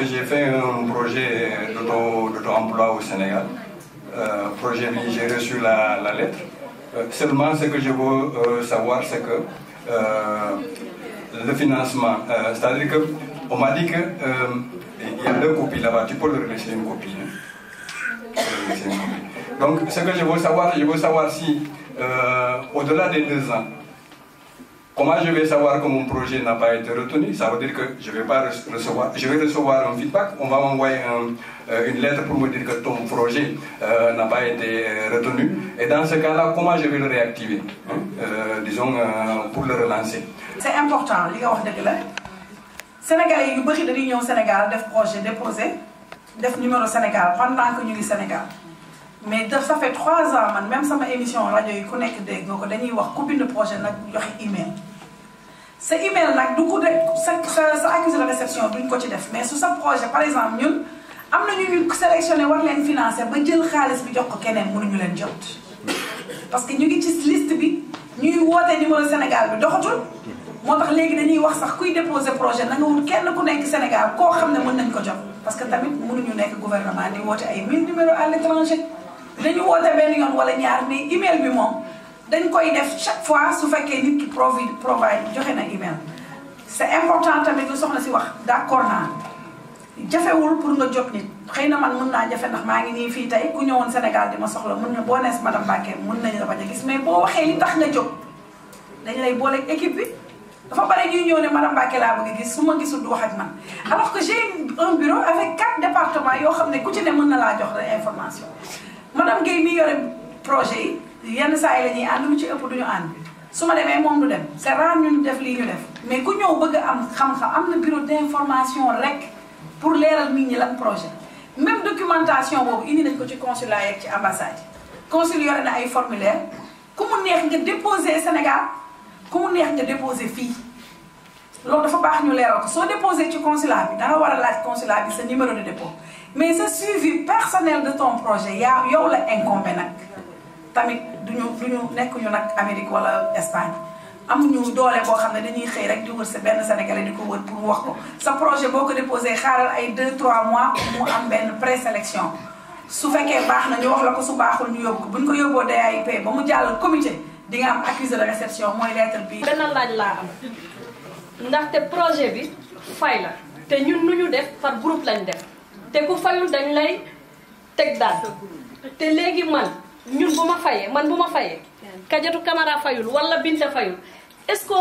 que j'ai fait un projet d'auto-emploi au Sénégal. Projet, j'ai reçu la lettre. Seulement, ce que je veux savoir, c'est que le financement, c'est-à-dire qu'on m'a dit qu'il y a 2 copies là-bas, tu peux leur laisser une copie. Hein? Donc, ce que je veux savoir si, au-delà des 2 ans, comment je vais savoir que mon projet n'a pas été retenu? Ça veut dire que je vais recevoir un feedback, on va m'envoyer une lettre pour me dire que ton projet n'a pas été retenu. Et dans ce cas-là, comment je vais le réactiver, hein? Disons, pour le relancer. C'est important, li nga wax dëgg la Sénégalais yu bëri dañuy ñëw Sénégal def projet déposé def numéro Sénégal pendant que ñu ngi Sénégal. Mais ça fait 3 ans man même sama émission rajo yi ku nekk dégg nga ko dañuy wax ku bind projet nag joxe email. sa email nag du ko de sa accusé de réception duñ ko ci def mais su sa projet par exemple ñun am na ñu sélectionné war leen financer ba jël xaalis bi jox ko keneen mënuñu leen jot. parce que ñu ngi ci liste bi ñuy woote numéro Sénégal bi doxatul moo tax léegi dañuy wax sax kuy déposer projet na nga wut kenn ku nekk Sénégal koo xam ne mën nañ ko jot parce que tamit mënuñu nekk gouvernement di woote ay 1000 numéros à l'étranger. dañu woote benn yoon wala ñaar mais email bi moom dañ koy def chaque fois su fekkee nit ki provide joxe na email. c'est important tamit lu soxna si wax d'accord naa jafewul pour nga jot nit xëy na man mën naa jafe ndax maa ngi nii fii tey ku ñëwoon Sénégal di ma soxla mën na boo nees madame Mbacké mën nañu la bañ a gis mais boo waxee li tax nga jóg dañu lay booleeg équipe bi dafa bari ñuy ñëw ne madame Mbacké laa bëgg a gis su ma gisul du wax ak man alors que j'ai un bureau avec 4 départements yoo xam ne ku ci ne mën na laa jox la information. Madame Guèye mi yore projet yi yenn saa yi la ñuy ànd lu ci ëpp duñu ànd su ma demee moom du dem c'est rare ñu def lii ñu def mais ku ñëw bëgg a am xam-xam am na bureau d'information rek pour leeral nit ñi lan projet. même documentation boobu indi nañ ko ci consulat yeeg ci ambassade yi consul yore na ay formulaire ku mu neex nga déposer Sénégal ku mu neex nga déposer fii loolu dafa baax ñu leeral ko soo déposer ci consulat bi da nga war a laaj consulat bi sa numéro de dépôt. mais ce suivi personnel de ton projet yow la incombé nag tamit duñu nekkuñu nag Amérique wala Espagne amuñu doole boo xam ne dañuy xëy rek di wër sa benn Sénégalais di ko wër pour wax ko sa projet boo ko déposé xaaral ay 2-3 mois mu am benn présélection su fekkee baax na ñu wax la ko su baaxul ñu yóbbu ko buñ ko yóbboo DAIP ba mu jàll comité di nga am accusé de réception mooy lettre bi. benn laaj laa am ndaxte projet bi fay la te ñun nu ñu def par groupe lañ def. te ku fayul dañ lay teg daal te léegi man bu ma fayee Kadiatou Camara fayul wala Binta fayul est-ce que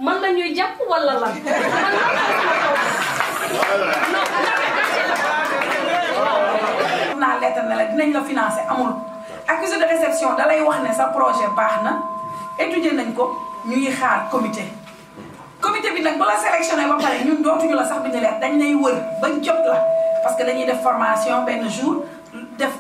man la ñuy jàpp wala lan naa lettre ne la dinañ la financer amul accusé de réception da lay wax ne sa projet baax na étudier nañ ko ñuy xaar comité bi nag ba la sélectionné ba pare ñun dootuñu la sax bind lettre dañ lay wër bañ jot la parce que dañuy def formation benn jour def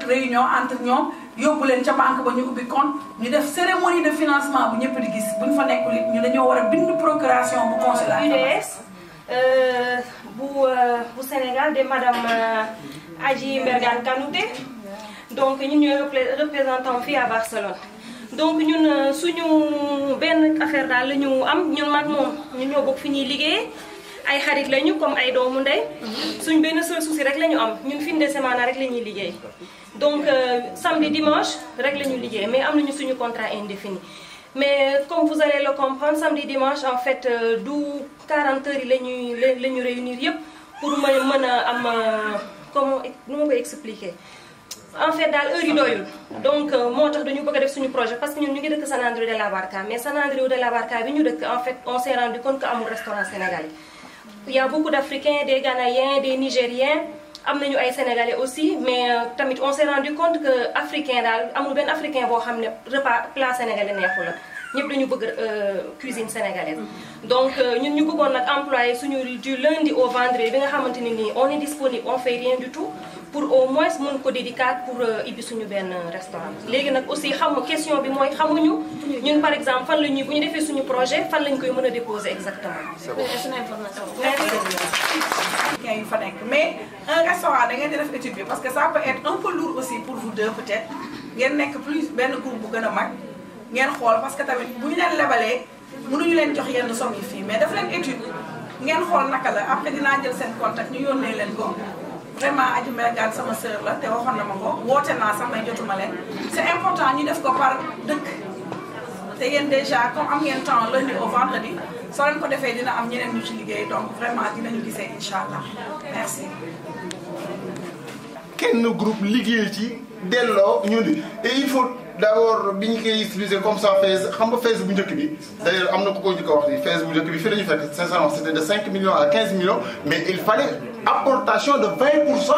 réunion entre ñoom yóbbu leen ca banque ba ñu ubbi compte ñu def cérémonie de financement bu ñëpp di gis bu ñu fa nekkul it ñu dañoo war a bind procuration bu consulat UDS bu Sénégal de madame Adji Mbergane Kanouté donc ñun ñooy représentant fii à Barcelone donc ñun suñu benn affaire daal la ñu am ñun mag moom ñun ñoo bokk fi ñuy liggéeyee ay xarit lañu comme ay doomu ndey suñ benn seul souci rek la ñu am ñun fin de semaine rek la ñuy liggéey donc samedi dimanche rek la ñu liggéey mais am nañu suñu contrat indéfini mais comme vous allez le comprendre samedi dimanche en fait du 40 heures yi la ñuy réunir yëpp pour mën a am comment nu ma koy expliquer en fait daal heure yi doyul donc moo tax dañu bëgg a def suñu projet parce que ñun ñu ngi dëkk San Andreu de la Barca mais San Andreu de la Barca bi ñu dëkk en fait on s'est rendu compte que amul restaurant sénégalais. Il y a beaucoup d'Africains, des Ghanéens, des Nigériens, am nañu ay Sénégalais aussi mais tamit on s'est rendu compte que Africain daal amul benn Africain boo xam ne repas plat sénégalais neexu la ñëpp dañu bëgg cuisine sénégalaise. donc ñun ñu bëggoon nag employé suñu du lundi au vendredi bi nga xamante ne nii on est disponible on fait rien du tout pour au moins mën ko dédicace pour ibbi suñu benn restaurant. léegi nag aussi question bi mooy xamuñu ñun par exemple fan la ñuy bu ñu defee suñu projet fan lañ koy mën a déposer exactement. c'est une information. yu fa nekk mais un restaurant da ngeen di def étude bi parce que ça peut être un peu lourd aussi pour vous deux peut-être ngeen nekk plus benn groupe bu gën a mag ngeen xool parce que tamit bu ñu leen lebalee mënuñu leen jox yenn somme yi fii mais daf leen étude ngeen xool naka la après dinaa jël seen contact ñu yónnee leen ko vraiment Adji Mbergane sama sœur la te waxoon na ma ko woote naa sax may jotuma leen c'est important ñu def ko par dëkk te yéen déjà comme am ngeen temps lundi au vendredi soo leen ko defee dina am ñeneen ñu ci liggéey donc vraiment dinañu gisee incha allah merci. kenn groupe liggéey ci delloo ñu di et il faut d'abord bi ñu koy utiliser comme ça phase xam nga phase bu njëkk bi d'ailleurs am na ku ko njëkk a wax ni phase bu njëkk bi fii la ñu fekk sincèrement c'était de 5 millions à 15 millions mais il fallait apportation de 20%.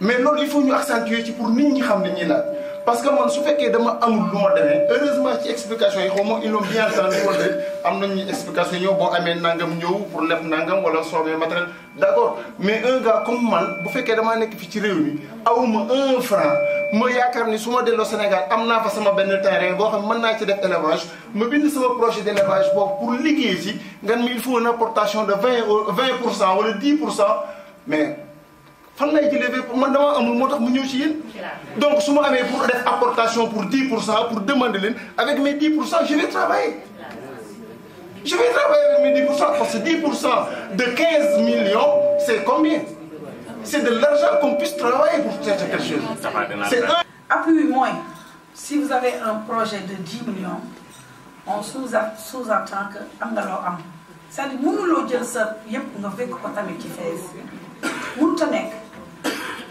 mais loolu il faut ñu accentuer ci pour nit ñi xam ne ñi la parce que man su fekkee dama amul lu ma demee heureusement ci explication yi xaw ma ils l'ont bien entendu wala am nañu explication ñëw boo amee nangam ñëw pour leb nangam wala soobee matériel d'accord mais un gars comme man bu fekkee damaa nekk fi ci réew mi awuma 1 franc ma yaakaar ni su ma delloo Sénégal am naa fa sama benn terrain boo xam ne mën naa ci def élevage ma bind sama projet d'élevage boobu pour liggéey si nga ne il faut une apportation de 20% wala 10% mais fan lay jëlee man dama amul moo tax mu ñëw ci yéen donc su ma amee pour def apportation pour 10% pour demander leen avec mes 10% je vais travailler. Je vais travailler avec mes 10% parce que 10% de 15 millions c'est combien? C'est de l'argent qu'on puisse travailler pour chercher quelque chose. C'est un appui moins. Si vous avez un projet de 10 millions, on sous-entend que am nga loo am. C'est-à-dire mënuloo jël sa yëpp nga fekk ko tamit ci FAISE mënut a nekk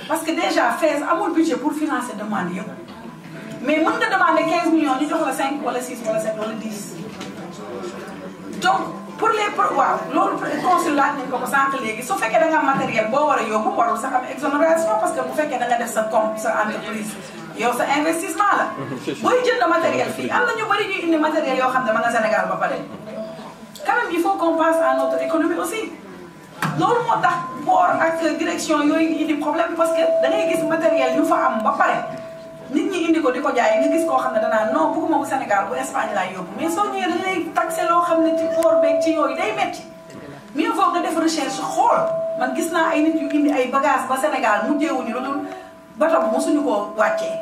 parce que déjà FAISE amul budget pour financer demande yëpp mais mën nga demander 15 millions ñu jox la 5 wala 6 wala 7 wala 10 donc pour les waaw loolu consul laaj nañ ko sànq léegi su fekkee da nga am matériel boo war a yóbbu warul sax am exonération parce que bu fekkee da nga def sa compte sa entreprise yow sa investissement la booy jënd matériel fii am na ñu bëri ñuy indi matériel yoo xam ne ma nga Sénégal ba pare quand même il faut qu'on pense à notre économie aussi loolu moo tax port ak direction yooyu indi problème parce que da ngay gis matériel yu fa am ba pare nit ñi indi ko di ko jaay nga gis koo xam ne danaa non bëgguma bu Sénégal bu Espagne laay yóbbu mais soo ñëwee dañ lay taxé loo xam ne ci port beeg ci yooyu day metti mieux vaut nga def recherche xool man gis naa ay nit yu indi ay bagages ba Sénégal mujjeewuñu lu dul batam mosuñu koo wàccee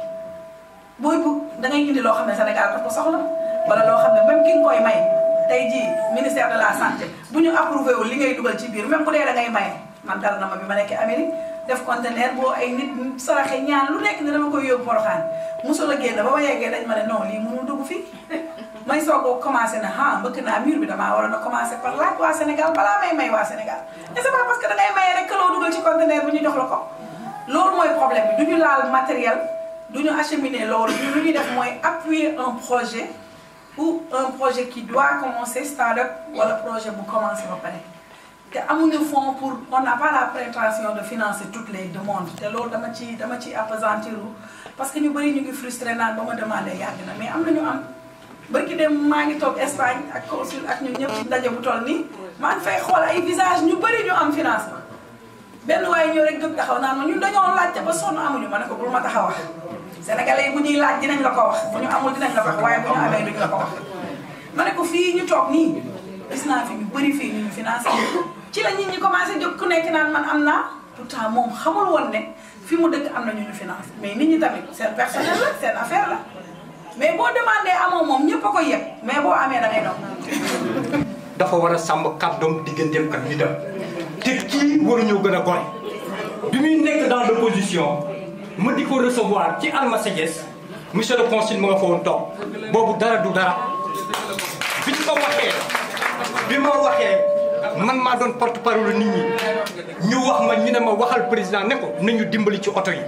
booy bu da ngay indi loo xam ne Sénégal daf ko soxla wala loo xam ne même ki nga koy may tey jii ministère de la santé bu ñu approuvé wul li ngay dugal ci biir même bu dee da ngay maye man dal na ma bi ma nekkee Amérique def conteneur boo ay nit saraxe ñaan lu nekk ne dama koy yóbbu Porokhane mosul a génn ba ma yeggee dañ ma ne non lii mënul dugg fii may soog a commencé na mbëkk naa mur bi damaa waroon a commencé par laaj waa Sénégal balaa may waa Sénégal et c'est pas parce que da ngay maye rek que loo dugal ci conteneur bi ñu jox la ko loolu mooy problème bi du ñu laal matériel du ñu acheminer loolu lu ñuy def mooy appuyer un projet ou un projet qui doit commencer start-up wala projet bu commencé ba pare te amuñu fonds pour on n'a pas la prétention de financer toutes les demandes te loolu dama ci appesantir parce que ñu bëri ñu ngi frustré naan ba ma demandé yàgg na mais am na ñu am bërki dem maa ngi toog Espagne ak consul ak ñun ñëpp ci ndaje bu toll nii maa ngi fay xool ay visage ñu bëri ñu am financement benn waaye ñëw rek jóg taxaw naan ma ñun dañoo laajte ba sonn amuñu ma ne ko bul ma taxaw wax Sénégalais yi bu ñuy laaj dinañ la ko wax bu ñu amul dinañ la ko wax waaye bu ñu amee duñ la ko wax ma ne ko fii ñu toog nii gis naa fi ñu bëri fii ñu financé ci la nit ñi commencé jóg ku nekk naan man am naa pourtant moom xamul woon ne fi mu dëkk am na ñu financé mais nit ñi tamit seen personnel la seen affaire la mais boo demandé amoo moom ñëpp a ko yeb mais boo amee da ngay doon. dafa war a sàmm kàddoom digganteem ak nitam te kii waruñoo gën a gore bi muy nekk dans l'opposition ma di ko recevoir ci Almacédiès monsieur le consul ma nga fa woon toog boobu dara du dara bi ñu ko waxee bi ma waxee man maa doon porte-parole nit ñi ñu wax ma ñu ne ma waxal président ne ko nañu dimbali ci oto yi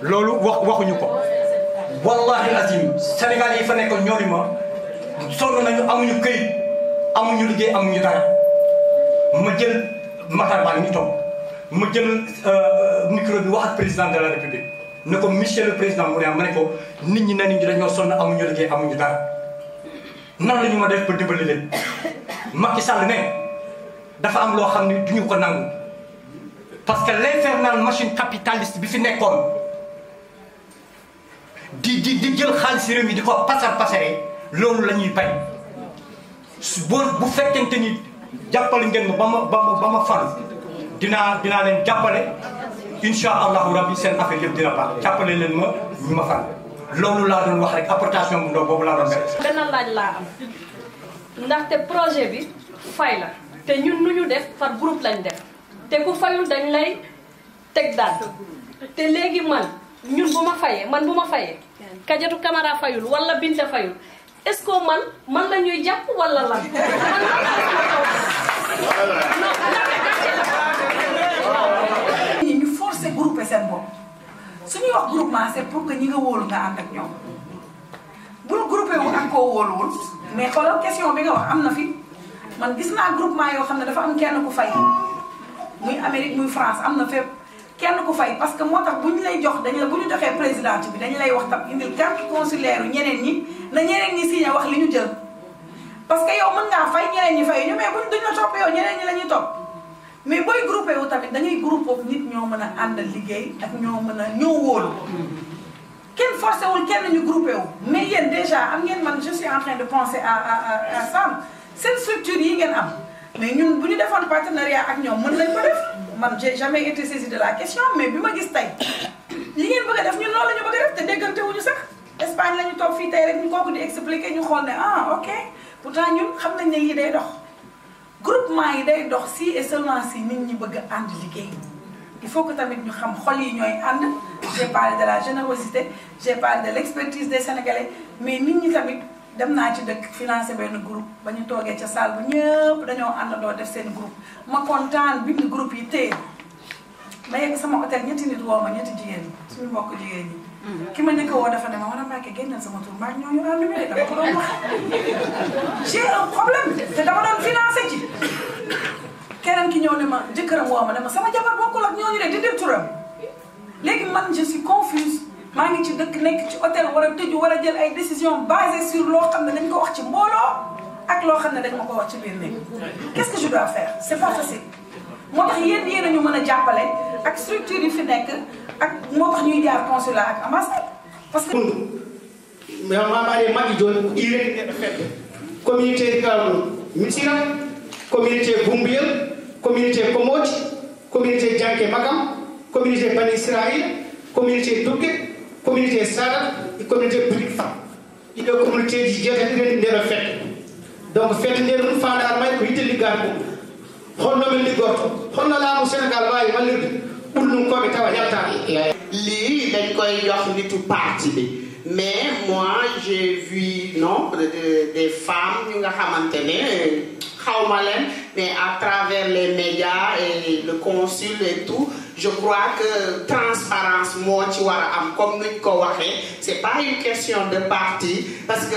loolu waxuñu ko wallahi azim Sénégal yi fa nekkoon ñoo ni ma sonn nañu amuñu këyit amuñu liggéey amuñu dara ma jël Matar Ba ñu toog ma jël micro bi wax ak président de la république ne ko monsieur le président mu ne ma ne ko nit ñi nañu dañoo sonn amuñu liggéey amuñu dara nan la ñu ma def ba dimbali leen Macky Sall ne dafa am loo xam ne duñu ko nangu parce que l'infernale machine capitaliste bi fi nekkoon di jël xaalis réew mi di ko pasare loolu la ñuy bañ bu fekkente ni jàppale ngeen ma ba ma fal dinaa leen jàppale insha allahu rabbi seen affaire yëpp dina baax jàppale leen ma ñu ma fal loolu laa doon wax rek apportation bu ndaw boobu laa doon def. benn laaj laa am ndaxte projet bi fay la te ñun nu ñu def par groupe lañ def te ku fayul dañ lay teg daal te léegi ñun bu ma fayee Kadiatou Camara fayul wala Binta fayul est-ce que man la ñuy jàpp wala lan ñu forcer groupe seen bopp suñuy wax groupement c'est pour que ñi nga wóolu nga ànd ak ñoom bul groupé wu ak koo wóoluwul mais xoolal question bi nga wax am na fi man gis naa groupement yoo xam ne dafa am kenn ku fay muy Amérique muy France am na fépp kenn ku fay parce que moo tax bu ñu lay jox dañu la bu ñu joxee présidente bi dañu lay wax tam indil carte consulaire yu ñeneen ñi na ñeneen ñi signé wax li ñu jël parce que yow mën ngaa fay ñeneen ñi fay ñu mais buñ duñ la topp yow ñeneen ñi la ñuy topp mais booy groupé wu tamit da ngay groupé wu nit ñoo mën a àndal liggéey ak ñoo mën a ñoo wóolu kenn forcé wul kenn ñu groupé wu mais yéen déjà am ngeen man je suis en train de penser à ça seen structure yi ngeen am mais ñun bu ñu defoon partenariat ak ñoom mën nañ ko def man j'ai jamais été saisie de la question mais bi ma gis tey li ngeen bëgg a def ñun loolu la ñu bëgg a def te déggante wuñu sax Espagne la ñu toog fii tey rek ñu kooku di expliquer ñu xool ne ah ok pourtant ñun xam nañ ne lii day dox groupement yi day dox si et seulement si nit ñi bëgg a ànd liggéey il faut que tamit ñu xam xol yi ñooy ànd j'ai parlé de la générosité j'ai parlé de l'expertise des Sénégalais mais nit ñi tamit dem naa ci dëkk financé benn groupe ba ñu toogee ca salle bu ñëpp dañoo àndandoo def seen groupe ma kontaan bind groupe yi téye ma yegg sama hôtel ñetti nit woo ma ñetti jigéen ñi suñu mbokk jigéen ñi ki ma njëkk a woo dafa ne ma war a Mbacke génneel sama tur maag ñooñu ànd ñu de dama ko doon wax j'ai un problème te dama doon financé ci keneen ki ñëw ne ma jëkkëram woo ma ne ma sama jabar bokkul ak ñooñu de di def turam léegi man je suis confuse maa ngi ci dëkk nekk ci hôtel war a tëju war a jël ay décisions basées sur loo xam ne dañ ko wax ci mbooloo ak loo xam ne dañ ma ko wax ci biir néeg qu'est-ce que je dois faire c'est pas facile moo tax yéen a ñu mën a jàppale ak structure yi fi nekk ak moo tax ñuy jaar consulat ak ambassade parce que mamade maggi joni irede neɗɗo fedde communauté Missira communauté Bumbuyel communauté Komoti communauté Janke Magam communauté Bani Israël communauté Dugge communauté Sadat e communauté Boudik Fam ɗiɗo communauté ji jeetati ɗiɗo ndeɗo fedde donc fedde nde ɗum fandar may ko yitte liggade ɗum holno men liggorto holno laamu Sénégal wawi wallirde ɓullum koɓe tawa yaltani lii dañ koy jox nitu parti bi mais moi j'ai vu nombre des femmes ñu nga xamante ne xawma leen mais à travers les médias et le consul et tout je crois que transparence moo ci war a am comme nuñ ko waxee c'est pas une question de parti parce que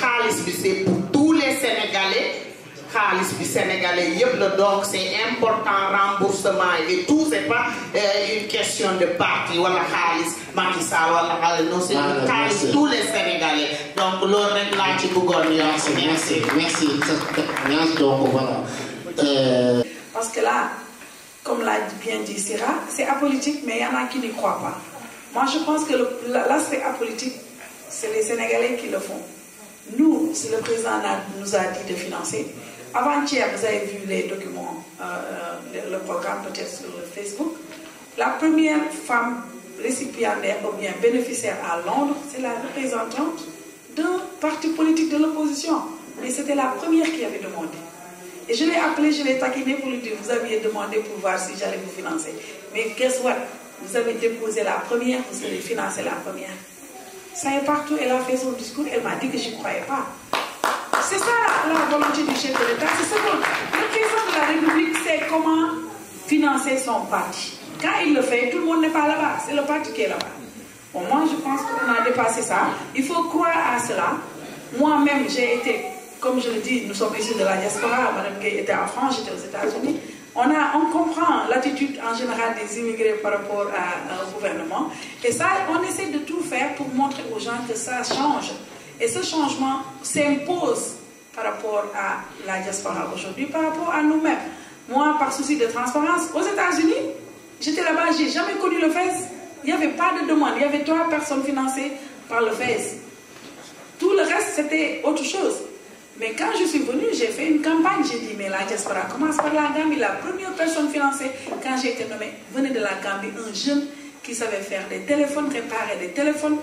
xaalis bi c'est pour tous les Sénégalais xaalis bi sénégalais yëpp la donc c'est important remboursement et tout c'est pas une question de parti wala xaalis Macky Sall wala xaalis non c'est une xaalis tous les Sénégalais donc loolu rek laa ci bëggoon yokk merci donc voilà parce que là comme l'a bien dit Sira c'est apolitique mais il y en a qui n'y croient pas moi je pense que l'aspect apolitique c'est les Sénégalais qui le font nous si le président nous a dit de financer. Avant-hier, vous avez vu les documents, le programme peut-être sur le Facebook. La première femme récipiendaire ou bien bénéficiaire à Londres, c'est la représentante d'un parti politique de l'opposition. Mais c'était la première qui avait demandé. Et je l'ai appelée, je l'ai taquinée pour lui dire, vous aviez demandé pour voir si j'allais vous financer. Mais guess what? Vous avez déposé la première, vous allez financer la première. Ça est partout, elle a fait son discours, elle m'a dit que je n'y croyais pas. C'est ça la volonté du chef de l'État. C'est ce que le président de la République sait comment financer son parti. Quand il le fait, tout le monde n'est pas là-bas. C'est le parti qui est là-bas. Bon, moi, je pense qu'on a dépassé ça. Il faut croire à cela. Moi-même, j'ai été, comme je le dis, nous sommes issus de la diaspora. Madame Gueye était en France, j'étais aux États-Unis. On comprend l'attitude en général des immigrés par rapport au gouvernement. Et ça, on essaie de tout faire pour montrer aux gens que ça change. Et ce changement s'impose par rapport à la diaspora aujourd'hui, par rapport à nous-mêmes. Moi, par souci de transparence, aux États-Unis, j'étais là-bas, j'ai jamais connu le FES. Il n'y avait pas de demande. Il y avait 3 personnes financées par le FES. Tout le reste, c'était autre chose. Mais quand je suis venue, j'ai fait une campagne. J'ai dit, mais la diaspora commence par la Gambie. La première personne financée, quand j'ai été nommée, venait de la Gambie, un jeune qui savait faire des téléphones, réparer des téléphones.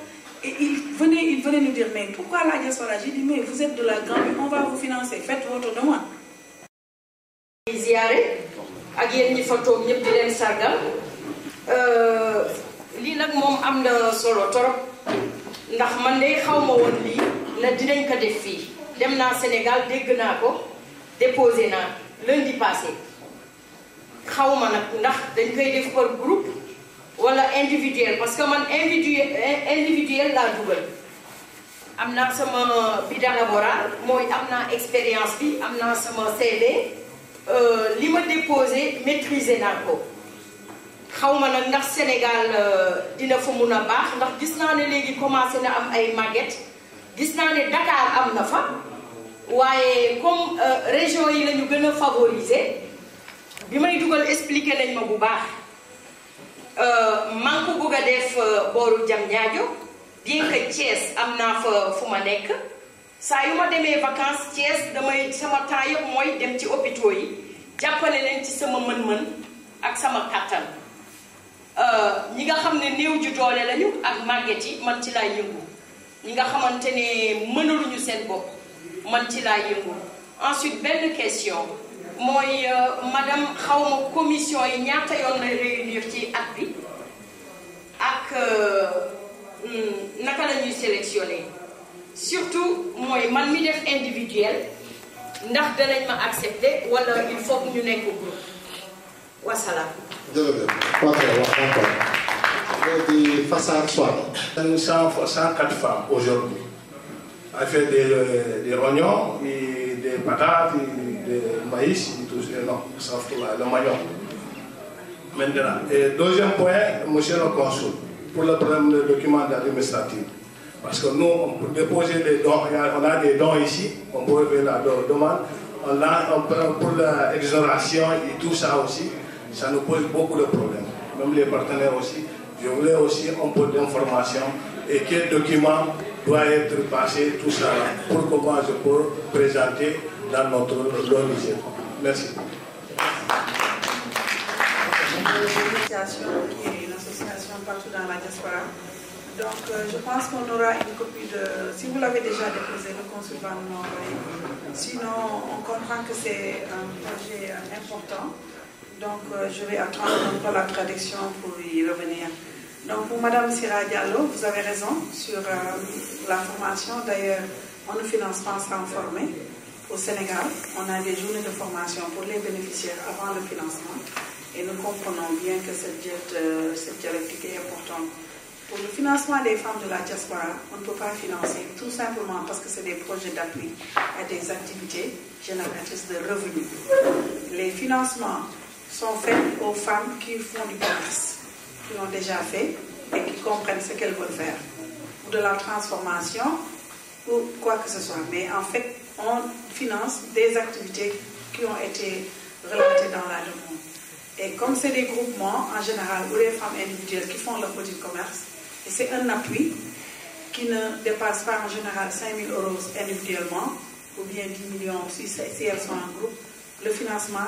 Et il venait nous dire, mais pourquoi la diaspora? J'ai dit, mais vous êtes de la Gambie, on va vous financer, faites votre demande. ziaré ak yéen ñi fa toog ñëpp di leen sargal lii nag moom am na solo torop ndax man de xaw ma woon lii na dinañ ko def fii dem naa Sénégal dégg naa ko déposé naa lundi passé xaw ma nag ndax dañ koy def par groupe wala individuel parce que man individuel laa dugal am naa sama bilan laboral mooy am naa expérience bi am naa sama CV li ma déposé maîtriser naa ko xaw ma nag ndax Sénégal dina fa mun a baax ndax gis naa ne léegi commencé na am ay màgget gis naa ne Dakar am na fa waaye comme région yi la ñu gën a favoriser bi may dugal expliqué nañ ma bu baax man ko bëgg a def booru Diamniadio bien que Thiès am naa fa fu ma nekk saa yu ma demee vacances Thiès damay sama temps yëpp mooy dem ci hôpitaux yi jàppale leen ci sama mën-mën ak sama kattan ñi nga xam ne néew ju doole lañu ak màgget yi man ci laay yëngu ñi nga xamante ne mënaluñu seen bopp man ci laay yëngu. Ensuite benn question mooy madame xawma commission yi ñaata yoon lay réunir ci at bi ak naka la ñuy sélectionner. Surtout mooy man mi def individuel ndax danañ ma accepter wala il faut que ñu nekk groupe wasalaam. jërëjëf. ok wax encore. léegi Fassar Sow. 104 femmes aujourd'hui. Elle fait des oignons, et des patates, et des maïs, et tout ça. Non, ça fait le manioc. Maintenant, et deuxième point, monsieur le consul, pour le problème de documents administratifs. Parce que nous, on peut déposer des dons, on a des dons ici, on peut faire la demande, pour l'exonération et tout ça aussi, ça nous pose beaucoup de problèmes. Même les partenaires aussi. Je voulais aussi un peu d'informations et quel document doit être passé, tout ça, pour comment je peux présenter dans notre logiciel. Merci. L'association qui est une association partout dans la diaspora. Donc, je pense qu'on aura une copie de... Si vous l'avez déjà déposé, le consul va nous l'envoyer. Sinon, on comprend que c'est un projet important. Donc, je vais attendre un peu la traduction pour y revenir. Donc, pour Madame Sira Diallo, vous avez raison sur la formation. D'ailleurs, on ne finance pas sans former. Au Sénégal, on a des journées de formation pour les bénéficiaires avant le financement. Et nous comprenons bien que cette dialectique est importante. Pour le financement des femmes de la diaspora, on ne peut pas financer tout simplement parce que c'est des projets d'appui à des activités génératrices de revenus. Les financements sont faits aux femmes qui font du commerce, qui l'ont déjà fait et qui comprennent ce qu'elles veulent faire. Ou de la transformation, ou quoi que ce soit. Mais en fait, on finance des activités qui ont été relatées dans la demande. Et comme c'est des groupements, en général, ou des femmes individuelles qui font leur petit commerce, et c'est un appui qui ne dépasse pas en général 5 000 € individuellement, ou bien 10 millions si elles sont en groupe, le financement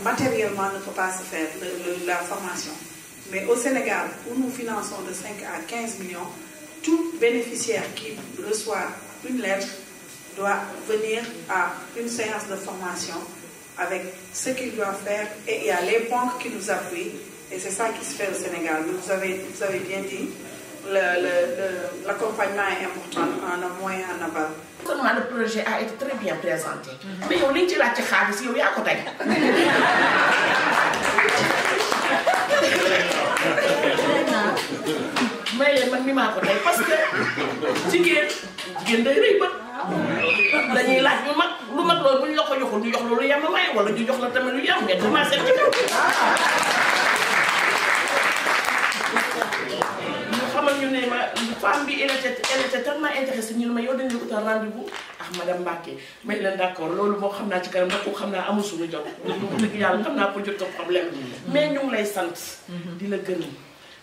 matériellement ne peut pas se faire, la formation. Mais au Sénégal, où nous finançons de 5 à 15 millions, tout bénéficiaire qui reçoit une lettre doit venir à une séance de formation avec ce qu'il doit faire, et il y a les banques qui nous appuient, et c'est ça qui se fait au Sénégal. Vous avez bien dit, l'accompagnement est important en amont et en aval. Le projet a été très bien présenté. Mais on dit que la Tchèque, il y a côté. Mais man mi maa ko tey parce que jigéen day rëy ba dañuy laaj lu mag loolu bu ñu la ko joxul ñu jox la lu yem may wala ñu jox la tamit lu yem mais commencé ci kaw. ñu xamal ñu ne ma femme bi elle était tellement intéressée ñu ne ma yow dañu la utal rendez-vous ak madame Mbacké may leen d'accord loolu moo xam naa ci kanam ndax ko xam naa amul suñu jot. dëgg yàlla xam naa ko jot ko problème mais ñu ngi lay sant. di la gën.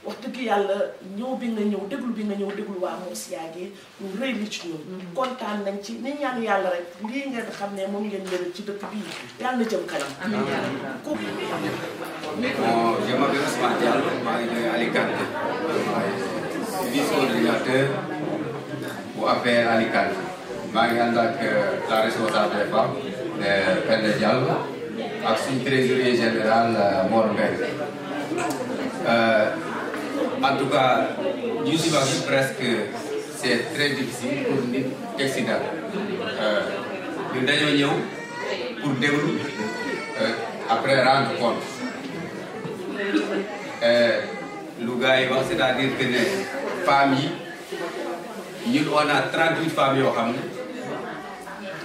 wax dëgg yàlla ñëw bi nga ñëw déglu waa Moussa gi lu rëy li ci ñun. kontaan nañ ci ni ñaan yàlla rek lii ngeen xam ne moom ngeen jëlee ci dëkk bii yàlla na jëm kanam. Bon, je m'appelle Ousmane Diallo, maa ngi jógee Alicante, vice-ordinateur coordinateur bu APR Alicante maa ngi ànd ak la responsable des femmes Penda Diallo ak suñu trésorier général Mor Mbengue. En tout cas ñu si wax presque c'est très difficile pour nit tegsi dal ñun dañoo ñëw pour déglu après rendre compte lu gars yi wax c'est-à-dire que ne femmes yi ñun on a 38 femmes yoo xam ne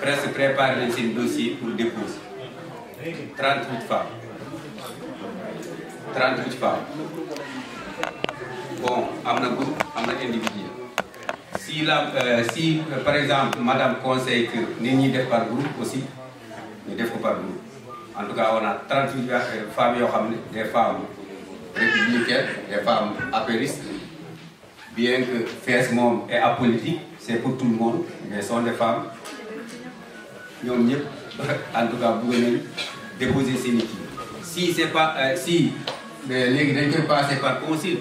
presque préparé nañ seen dossier pour déposer 38 femmes 38 femmes bon am na groupe am na individuel si par exemple madame conseille que nit ñi def par groupe aussi ñu def ko par groupe en tout cas on a 38 femmes yoo xam ne des femmes républicaines des femmes apéristes bien que FES moom est apolitique c'est pour tout le monde mais sont des femmes ñoom ñëpp en tout cas bëgg nañu déposer seen i kii si c'est pas si léegi dañ koy passer par concile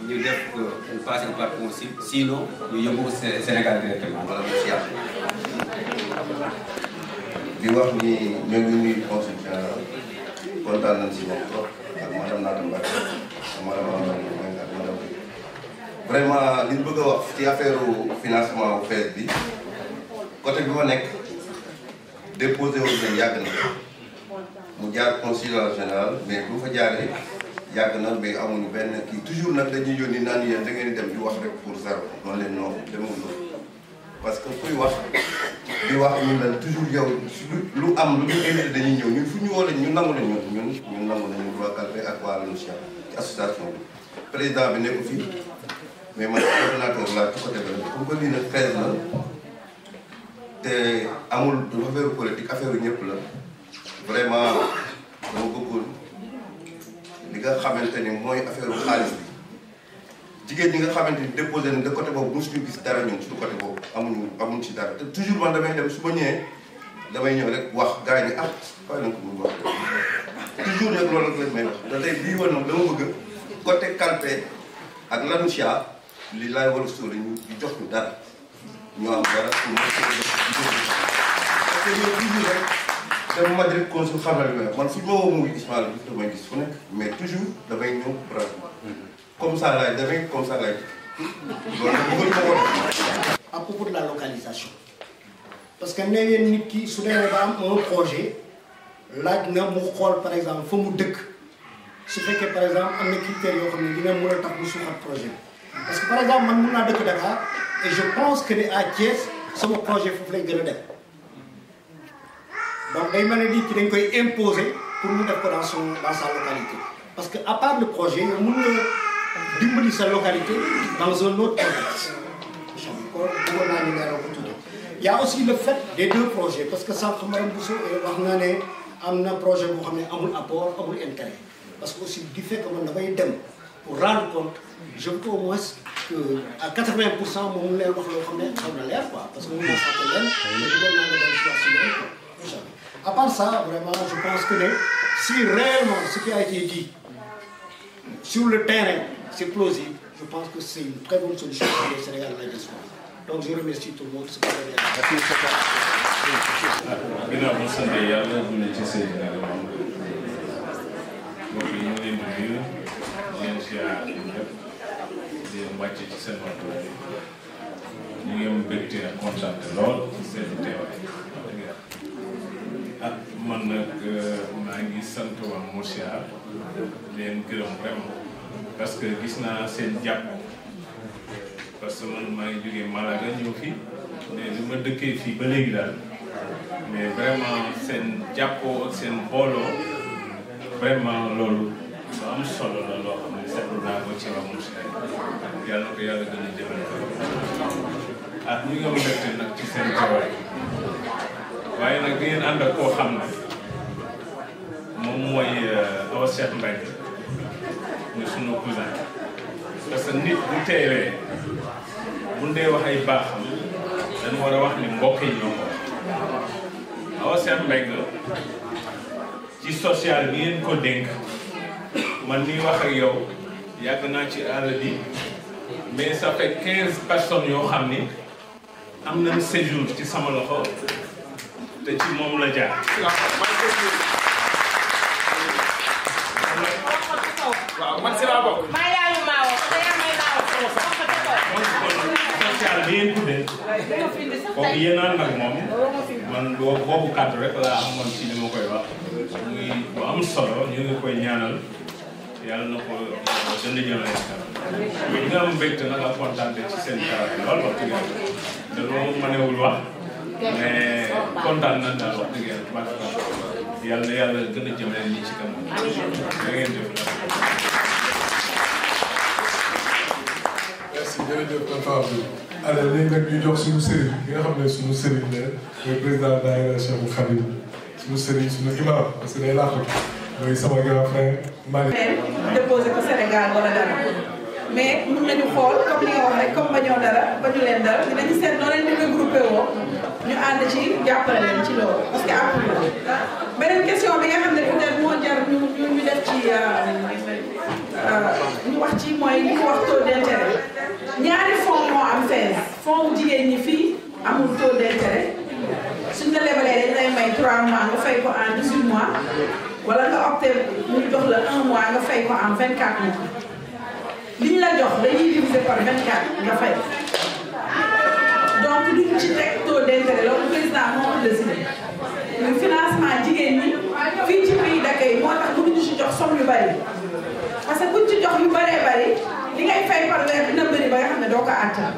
ñu def ñu passer par concile sinon ñu yóbbu ko Sénégal directement wala mu si yàlla. di wax ni ñoo ngi nuyu conseil général kontaan nañ si moom trop ak madame Naata Mbacke ak madame Amady Mbengue ak madame vraiment li ñu bëgg a wax ci affaire financement bu FES bi côté bi ma nekk déposé wu leen yàgg na mu jaar consulat général mais bu fa jaaree yàgg na mais amuñu benn kii toujours nag dañuy yónni naan yéen da ngeen di dem di wax rek pour zéro noonu leen non demul loolu parce que kuy wax di wax ñun la toujours yow lu am lu ñu invité dañuy ñëw ñun fu ñu woo lañ ñu nangu la ñun nangu la ñun waa Calvé ak waa Lucia ci association bi président bi nekku fii mais man coordonnateur laa ci côté bi comme que lii nag FES la te amul du affaire politique affaire yu ñëpp la vraiment dama bëggoon li nga xamante ni mooy affaire xaalis bi jigéen ñi nga xamante ni déposé nañ de côté boobu mosuñu gis dara ñun suñu côté boobu amuñu ci dara te toujours man damay dem su ma ñëwee damay ñëw rek wax gars yi ni ah waaye nañ ko mun wax toujours nag loolu rek lañ may wax da tey bii woon nag dama bëgg côté Calvé ak Lanouchia li laay war a sóori ñu jox ñu dara ñu am dara pour parce que yow toujours rek dama ma direct consul xam na li may wax man fu ñu ma woo muy Ismaïla Diouf damay gis fu nekk mais toujours damay ñëw bravo comme ça laay demee comme ça laay loolu bëggoon ko woon. À propos de la localisation parce que nee ngeen nit ki su demee ba am un projet laaj na mu xool par exemple fa mu dëkk su fekkee par exemple am na critères yoo xam ne dina mën a tax mu suuxat projet bi parce que par exemple man mun naa dëkk Dakar et je pense que ne à Thiès sama projet foofu lay gën a dem donc day mel ne nit ki dañ koy imposer pour mu def ko dans sa localité parce que à part le projet yow mun nga dimbali sa localité dans un autre contexte. Il y a aussi le fait des deux projets parce que ça Madame Bousso wax na ne am na projet boo xam ne amul apport amul intérêt parce que aussi du fait que man damay dem pour rendre compte je veux au moins que à 80% moom leen wax loo xam ne xam na leer quoi parce que mun naa fàtte leen mais du doon naa nga dem si leen quoi. À part ça vraiment je pense que ne si réellement ce qui a été dit sur le terrain c'est plausible je pense que c'est une très bonne solution pour le Sénégal à la diaspora. Donc je remercie tout le monde. ginnaaw bu sant yàlla bu ne ci Seydina Limamou mbokk yi ñu ngi leen di nuyu di leen ziar ñëpp di leen wàcc ci seen waxtu ñu ngi am mbégte ak kontaan lool seen teewaay ak man nag maa ngi sant waa Moussa leen gërëm vraiment parce que gis naa seen jàpp parce que man maa ngi jógee Malaga ñëw fii mais li ma dëkkee fii ba léegi daal mais vraiment seen jàppoo seen booloo vraiment loolu lu am solo la loo xam ne seetlu naa ko ci waa Moussa yàlla na ko yàlla gën a jëmal ko ak ñu nga mbégte nag ci seen teewaay waaye nag di ngeen ànd ak koo xam ne moom mooy Awa Cheikh Mbengue ñu sunu cousin parce que nit bu teewee bu dee wax ay baaxam dañu war a wax ni mbokk yi ñoo ko Awa Cheikh Mbengue ci social bi ngeen ko dénk man nii wax ak yow yàgg naa ci àll bi mais ça fait 15 personnes yoo xam ni am nañ séjour ci sama loxo te ci moom la jaar. waaw man si laa bokk. maa yaayu maawo te yaa may naaw. social bi ngeen tuddee kooku yéen a nag moom man boobu kàddu rek laa amoon ci li ma koy wax muy bu am solo ñu ngi koy ñaanal yàlla na ko dënd jëmale kanam. ñu nga am mbégte nag ak kontaan ci seen tawaay lool wax dëgg yàlla dañoo mënewul wax mais kontaan nañ daal wax dëgg yàlla yàlla gën a jëmale nii ci kanam. da ngeen jëf. merci jërëjëf tonton Abdou. alors léegi nag ñu jox suñu sëriñ bi nga xam ne suñu sëriñ la mooy président daayira Cheikhul Khadim suñu sëriñ suñu imam parce que day laaxatu mooy sama grand frère Malick. déposé ko Sénégal wala dara mais mun nañu xool comme li nga wax rek comme bañoo dara bañu leen dara dinañu seet noo leen di regroupé woo ñu ànd ci jàppale leen ci loolu parce que appui la. beneen question bi nga xam ne peut-être moo jar ñu def ci ñu wax ci mooy li mu wax taux d'intérêt ñaari fonds moo am FAISE fonds jigéen ñi fii amul taux d'intérêt suñ la lebalee dañ lay may 3 mois nga fay ko en 18 mois wala nga opté ñu jox la 1 mois nga fay ko en 24 mois liñ la jox dañuy diviser par 24 nga fay donc duñ ci teg taux d'intérêt loolu président moo ko décidé muy financement jigéen ñi fii ci pays d'accueil moo tax mënuñu ci jox somme yu bari parce que buñ ci jox yu bëree bëri li ngay fay par weer dina bëri ba nga xam ne doo ko àttan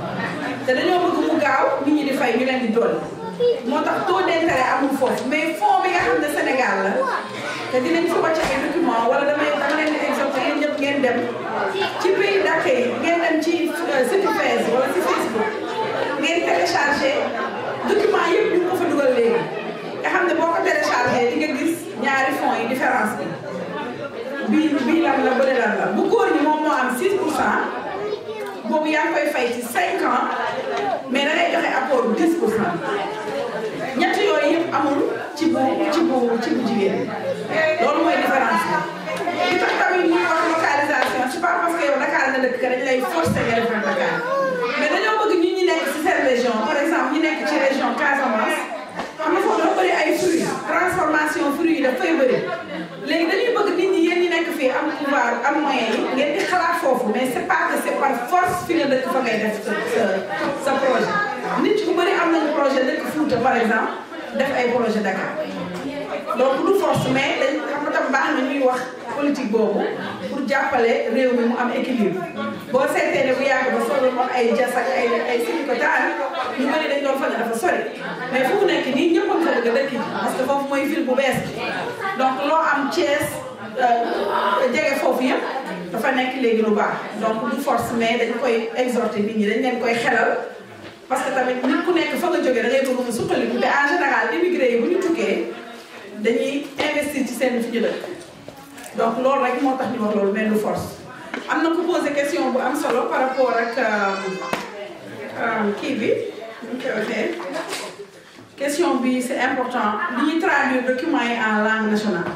te dañoo bëgg mu gaaw nit ñi di fay ñu leen di dolli moo tax taux d'intérêt amul foofu mais fonds bi nga xam ne Sénégal la te dinañ fa wàcc ay documents wala dama leen di exhorter yéen ñëpp ngeen dem ci pays d'accueil ngeen dem ci site FAISE wala ci Facebook ngeen téléchargé documents yëpp ñu ko fa dugal léegi nga xam ne boo ko téléchargé di nga gis ñaari fonds yi différence bi bii lan la bële lan la bu góor ñi moom moo am 6% boobu yaa ngi koy fay ci 5 ans mais da ngay joxe apport 10%. ñett yooyu yëpp amul ci bu jigéen loolu mooy différence bi. li tax tamit ñuy wax localisation c'est pas parce que yow Dakar nga dëkk dañ lay forcer nga def Dakar mais dañoo bëgg ñun ñi nekk ci seen région par exemple ñi nekk ci région Casamance xam nga foofu dafa bëri ay fruits transformation fruits yi dafay bëri léegi dañuy bëgg nit ñi yéen ñi nekk fii am pouvoir am moyen yi ngeen di xalaat foofu mais c'est pas que c'est par force fi nga dëkk fa ngay def sa projet nit ku bëri am nañu projet dëkk Fouta par exemple def ay projet Dakar donc du force mais dañ xam nga tam baax na ñuy wax politique boobu pour jàppale réew mi mu am équilibre boo seetee ne bu yàgg ba soo doon wax ay jas ak ay Sébikotane ñu bëri dañ doon fa ne dafa sori mais fu mu nekk nii ñëpp a fa bëgg a dëkk ji parce que foofu mooy ville bu bees bi donc loo am Thiès jege foofu yëpp dafa nekk léegi lu baax donc du force mais dañ koy exhorter nit ñi dañ leen koy xelal parce que tamit nit ku nekk fa nga jógee da ngay bëgg mu suqaliku te en général immigré yi bu ñu tukkee dañuy investir ci seen fi ñu dëkk donc loolu rek moo tax ñu wax loolu mais du force am na ku posé question bu am solo par rapport ak kii bi ñu koy waxee question bi c'est important li ñuy traduire documents yi en langue nationale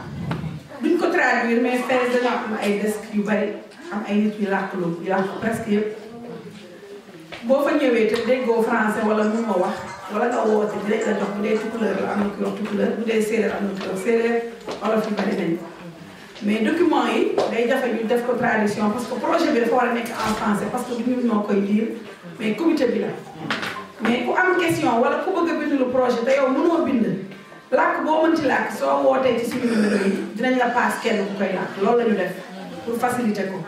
duñ ko traduire mais FAISE dañoo am ay desk yu bari am ay nit yu làkk loolu yu làkk presque yëpp boo fa ñëwee te déggoo français wala mun ma wax wala nga woote dinañ la jox bu dee tukulóor la am na ku wax tukulóor bu dee séeréer am na ku wax séeréer wala fi bari nañ ko mais document yi day jafe ñu def ko traduction parce que projet bi dafa war a nekk en français parce que du ñun ñoo koy lire mais comité bi la mais ku am question wala ku bëgg a bind lu projet te yow mënoo bind làkk boo mën ci làkk soo wootee ci suñu numéro yi dinañ la paas kenn ku koy làkk loolu la ñu def pour faciliter ko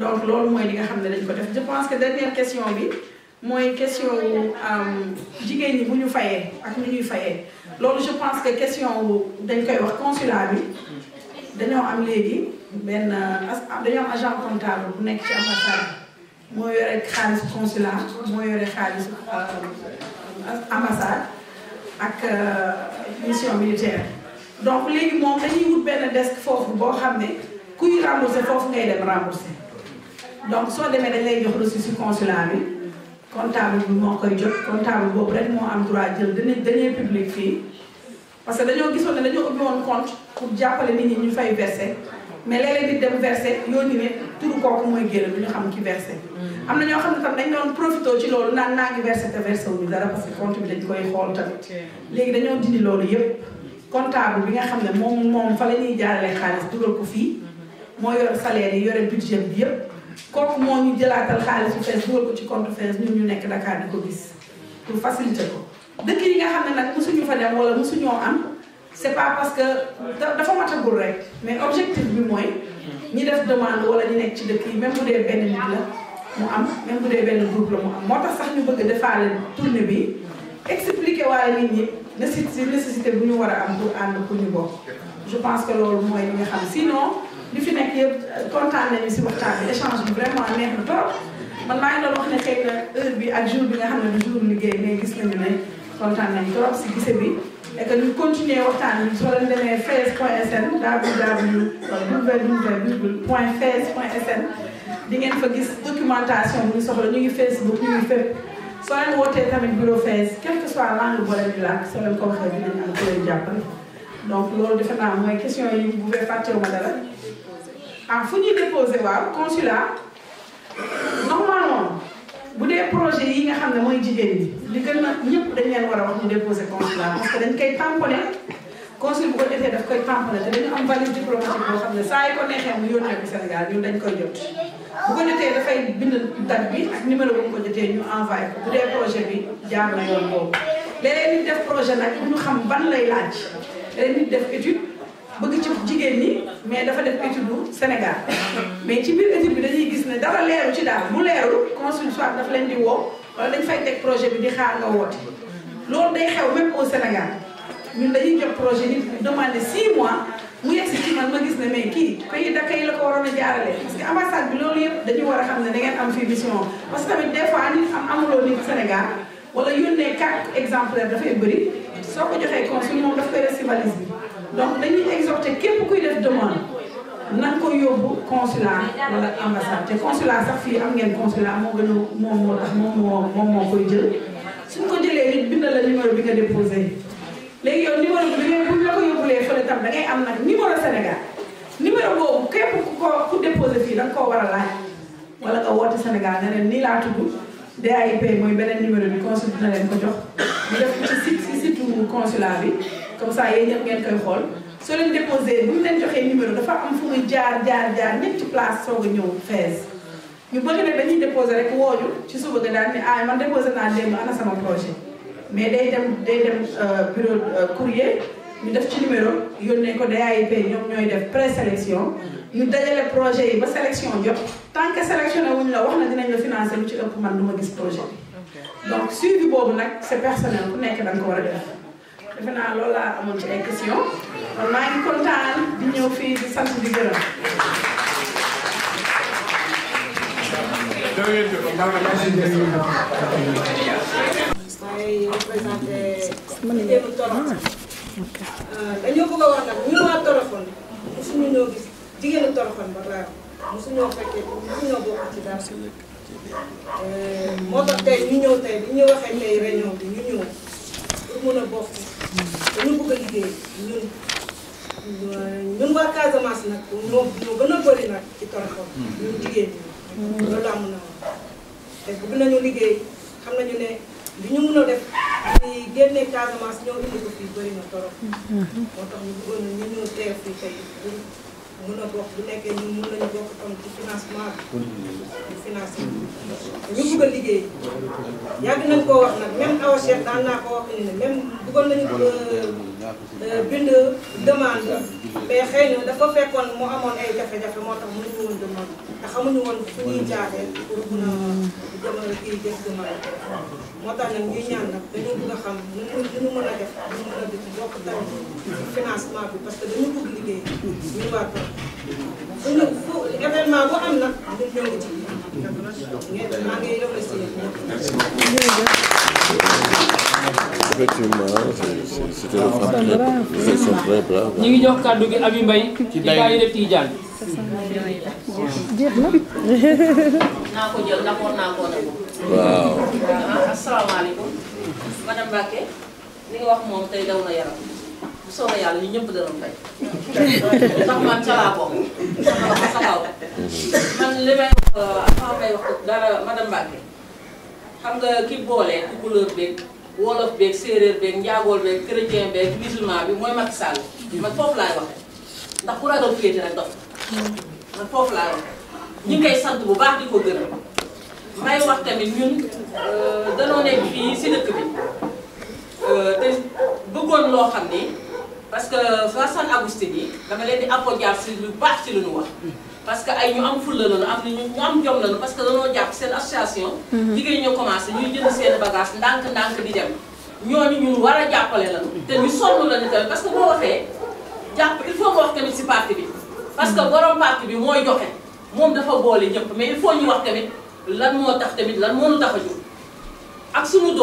donc loolu mooy li nga xam ne dañ ko def je pense que dernière question bi mooy question jigéen ñi bu ñu fayee ak ni ñuy fayee loolu je pense que question dañ koy wax consulat bi dañoo am léegi benn dañoo am agent comptable bu nekk ci ambassade moo yore xaalis consulat moo yore xaalis ambassade ak mission militaire donc léegi moom dañuy wut benn desk foofu boo xam ne kuy remboursé foofu ngay dem remboursé donc soo demee dañ lay jox reçu ci consulat bi comptable bi moo koy jot comptable boobu rek moo am droit jël deniers publics fii parce que dañoo gisoon ne dañoo ubbi woon compte pour jàppale nit ñi ñu fay verser mais léeg-léeg di dem verser yónni ne turu kooku mooy génn du ñu xam ki verser. am na ñoo xam ne tam dañ doon profité ci loolu naan naa ngi verser te verser wuñu dara parce que compte bi dañ koy xool tamit léegi dañoo dindi loolu yëpp comptable bi nga xam ne moom fa la ñuy jaarale xaalis dugal ko fii moo yor salaire yi yore budget bi yëpp kooku moo ñu jëlaatal xaalis bu fees dugal ko ci compte fees ñun ñu nekk Dakar di ko gis pour faciliter ko dëkk yi nga xam ne nag mosuñu fa dem wala mosuñoo am c'est pas parce que dafa matagul rek mais objectif bi mooy ñi def demande wala ñu nekk ci dëkk yi même bu dee benn nit la mu am même bu dee benn groupe la mu am moo tax sax ñu bëgg defaale tournée bi expliquer waale nit ñi nécessité bu ñu war a am pour ànd pour ñu bokk je pense que loolu mooy li nga xam sinon li fi nekk yëpp kontaan nañu si waxtaan bi échange bi vraiment neex na trop man maa ngi doon wax ne xëy na heure bi ak jour bi nga xam ne du jour liggéey mais gis nañu ne kontaan nañu trop si gise bi et que ñu continuer waxtaan bi soo leen demee fez.sn www.fez.sn di ngeen fa gis documentation bu ñu soxla ñu ngi Facebook ñu ngi fépp soo leen wootee tamit bureau Fez quelle que soit langue boo leen di laaj soo leen ko waxee dinañ am ku leen jàppale donc loolu defe naa mooy question yi bu fee fàttewuma dara fu ñuy déposé waaw consulat normalement bu dee projet yi nga xam ne mooy jigéen ñi li gën a ñëpp dañ leen war a wax ñu déposé consulat parce que dañ koy tamponné consul bu ko defee daf koy tamponné te dañu am valise diplomatique boo xam ne saa yi ko neexee mu yónnee ko Sénégal ñun dañ koy jot bu ko jotee dafay bind date bi ak numéro bu ko jotee ñu envoyé ko bu dee projet bi jaar na yoon boobu léeg-léeg nit def projet nag ñu xam ban lay laaj léeg nit def étude bëgg ci jigéen ñi mais dafa def étude bu Sénégal mais ci biir étude bi dañuy gis ne dara leeru ci daal bu leerul consul soit dafa leen di woo wala dañ fay teg projet bi di xaar nga woote loolu day xew même au Sénégal ñun dañuy jot projet nit ñu demandé 6 mois mu yegsi ci man ma gis ne mais kii pays d'accueil la ko waroon a jaarale parce que ambassade bi loolu yëpp dañu war a xam ne da ngeen am fii mission parce que tamit des fois nit amuloo nit Sénégal wala yónnee 4 exemplaires dafay bëri soo ko joxee consul moom daf koy def si valise bi donc dañuy exhorté képp kuy def demande nan ko yóbbu consulat wala ambassade te consulat sax fii am ngeen consulat moo gën a moom moo koy jël suñ ko jëlee nit bind la numéro bi nga déposé léegi yow numéro bi buñ la ko yóbbulee fële tam da ngay am nag numéro Sénégal numéro boobu képp ku déposé fii da nga koo war a laaj wala nga woote Sénégal ne leen nii laa tudd DAIP mooy beneen numéro bi consul dina leen ko jox ñu def ko ci site consulat bi comme ça yéen ñëpp ngeen koy xool soo leen déposé bu ñu leen joxee numéro dafa am fu muy jaar ñetti place soog a ñëw Fez ñu bëgg ne dañuy déposé rek wooñu ci suba ga daal ni man déposé naa démb ana sama projet mais day dem bureau courrier ñu def ci numéro yónnee ko DAIP ñoom ñooy def présélection ñu dajale projet yi ba sélection jot tant que sélectionné wuñ la wax na dinañ la financer lu ci ëpp man du ma gis projet bi donc suivi boobu nag c'est personnel ku nekk da nga ko war a def defe naa loolu laa amoon ci ay question man maa ngi kontaan di ñëw fii di sant di gërëm. may représenté jigéenu Torofane dañoo bëgg a wax nag ñun waa Torofane mosuñu ñoo gis jigéenu Torofane ba laa mosuñoo fekkee mosuñoo bokk ci dara moo tax tey ñu ñëw tey bi ñu waxee tey réunion bi ñu ñëw pour mën a bokk dañu bëgg a liggéey ñun waa Casamance nag ñoo gën a bëri nag ci Torofane ñun jigéen ñi loolu laa mën a wax te bëgg nañu liggéey xam nañu ne li ñu mën a def di génne Casamance ñoo indi ko fii bëri na torop moo tax ñu bëggoon ñu ñëw teew fii tey pour mën a bokk bu nekkee ñu mën nañu bokk tam ci financement bi financé ñu bëgg a liggéey yàgg nañ koo wax nag même Awa Cheikh daan naa ko wax ni ne même bëggoon nañu bind demande mais xëy na dafa fekkoon mu amoon ay jafe-jafe moo tax mënuñu woon demande te xamuñu woon fu ñuy jaaree pour mën a jëmale kii def demande moo tax nag ñuy ñaan nag dañu bëgg a xam nu ñu mën a def nu ñu mën a def bokk tamit ci financement bi parce que dañu bëgg liggéey ñu waa toog fu événement bu am nag ñun ñoo ngi ci ngeen maa ngi remercier Effectivement, c'était une femme très brave. Ils sont très braves. ñu ngi jox kàddu gi Abi Mbaye ci daayira Tijaan. jeex na. naa ko jël ndax war naa koo def. waaw. asalaamaaleykum madame Mbacke li nga wax moom tey daw na yaram soobee yàlla ñu ñëpp dana fay ndax man ca laa bokk sama sa kaw man li may wax avant may wax dara madame Mbacke xam nga ki boole tukulóor beeg wolof beeg séeréer beeg njaagool beeg chrétien beeg musulman bi mooy Macky Sall man foofu laay waxe ndax ku ragal féete rek dof man foofu laay waxe ñu ngi koy sant bu baax di ko gërëm may wax tamit ñun danoo nekk fii si dëkk bi te bëggoon loo xam ni parce que fa San Agustin yi dama leen di appojar si lu baax ci lu ñu wax parce que ay ñu am fulla lañu am ñu am jom lañu parce que dañoo jàpp seen association jigéen ñoo commencé ñuy jënd seen bagage ndànk-ndànk di dem ñooñu ñun war a jàppale lañu te ñu sonn lañu tamit parce que boo waxee jàpp il faut nga wax tamit si parti bi parce que borom parti bi mooy joxe moom dafa boole ñëpp mais il faut ñu wax tamit lan moo tax tamit lan moo ñu tax a jóg ak suñu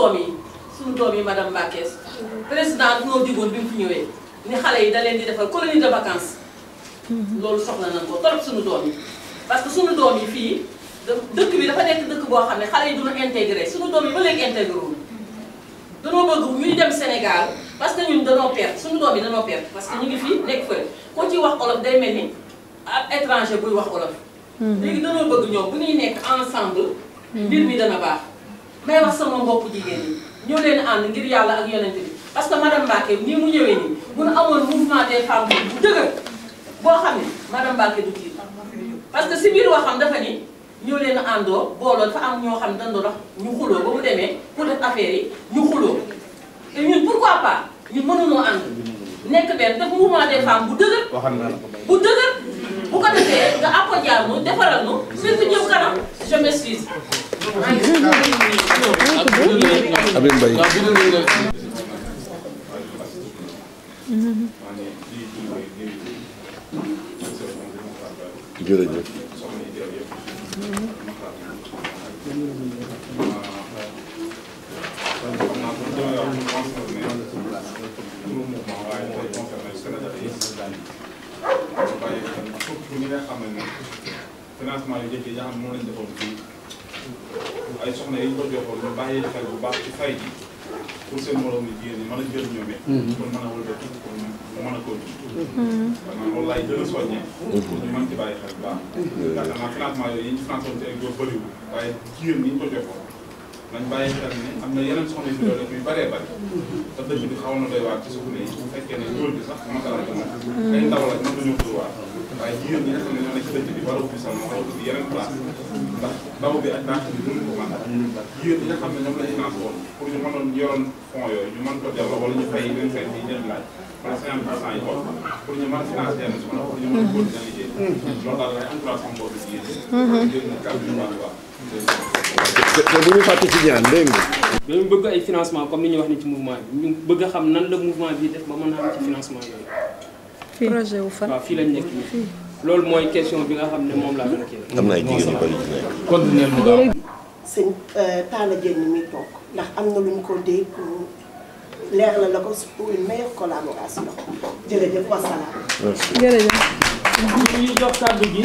doom yi madame Mbacke président noo digoon bi mu fi ñëwee ni xale yi da leen di defal colonie de vacances loolu soxla nañ ko trop suñu doom yi parce que suñu doom yi fii dëkk bi dafa nekk dëkk boo xam ne xale yi duñu intégré suñu doom yi ba léegi intégré wu danoo bëgg ñuy dem Sénégal parce que ñun danoo perte suñu doom yi danoo perte parce que ñu ngi fii nekk fële koo ciy wax olof day mel ni ab étranger buy wax olof léegi danoo bëgg ñoom bu ñuy nekk ensemble mbir mi dana baax may wax sama mbokk jigéen ñi ñoo leen ànd ngir yàlla ak yonent bi parce que madame Mbacke nii mu ñëwee nii bu nu amoon mouvement des femmes bu dëgër boo xam ne madame Mbacke du tiit parce que si biir waxam dafa ni ñoo leen àndoo booloo dafa am ñoo xam ne dañu dox ñu xuloo ba mu demee pour def affaire yi ñu xuloo te ñun pourquoi pas ñun mënunoo ànd nekk benn def mouvement des femmes bu dëgër bu dëgër bu ko defee nga appojar nu defaral nu surtout jëm kanam je m'excuse Abim Mbaye jërëjëf financement yu njëkk yi nga xam ne moom lañ defoon fii ay soxna yi ñu ko joxoon ñu bàyyi xel bu baax ci fay ji pour seen moroom yi jigéen ñi mën a jël ñoom it pour mën a wëlbati pour mu mën a continuer maanaam loolu laay gën a soññee pour ñu mën ci bàyyi xel bu baax yaakaar naa financement yooyu yi ñu financé woon ci ay góor bëriwul waaye jigéen ñi ñu ko joxoon nañ bàyyi xel ne am na yeneen soxna yu fi doon yu bëree bëri te dëkk bi xaw na doy waar ci suuf ne bu fekkee ne góor bi sax masalaa ko moom ay ndaw la mën nañu ko waar waaye jigéen ñi nga xam ne ñoo nekk ci dëkk bi war a ubbi salon war a ubbi yeneen place ndax daw bi ak dàq bi mënuñu ko mën jigéen ñi nga xam ne ñoom la financé woon pour ñu mënoon yoroon fonds yooyu ñu mën ko delloo wala ñu fay leen fay yi jël laaj wala 50% yi bokk pour ñu mën a financé yenn soxna pour ñu mën a continuer liggéey loolu daal lay encouragé sama boobu jigéen ñi jël na kàddu yu baax baax te bu ñu fàtte ci ñaan dégg nga dañu bëgg ay financement comme ni ñu wax ni ci mouvement bi ñu bëgg a xam nan la mouvement bi def ba mën a am ci financement yooyu projet wu fan waaw fii lañ nekk nii loolu mooy question bi nga xam ne moom laa doon kii am na ay jigéen yu bëri ci nekk continuer mu gaaw sëñ Talla Dieng mi toog ndax am na lu ñu ko dégg leer la ko pour une meilleure collaboration jërëjëf wasalaam. jërëjëf. ñu jox kàddu gi.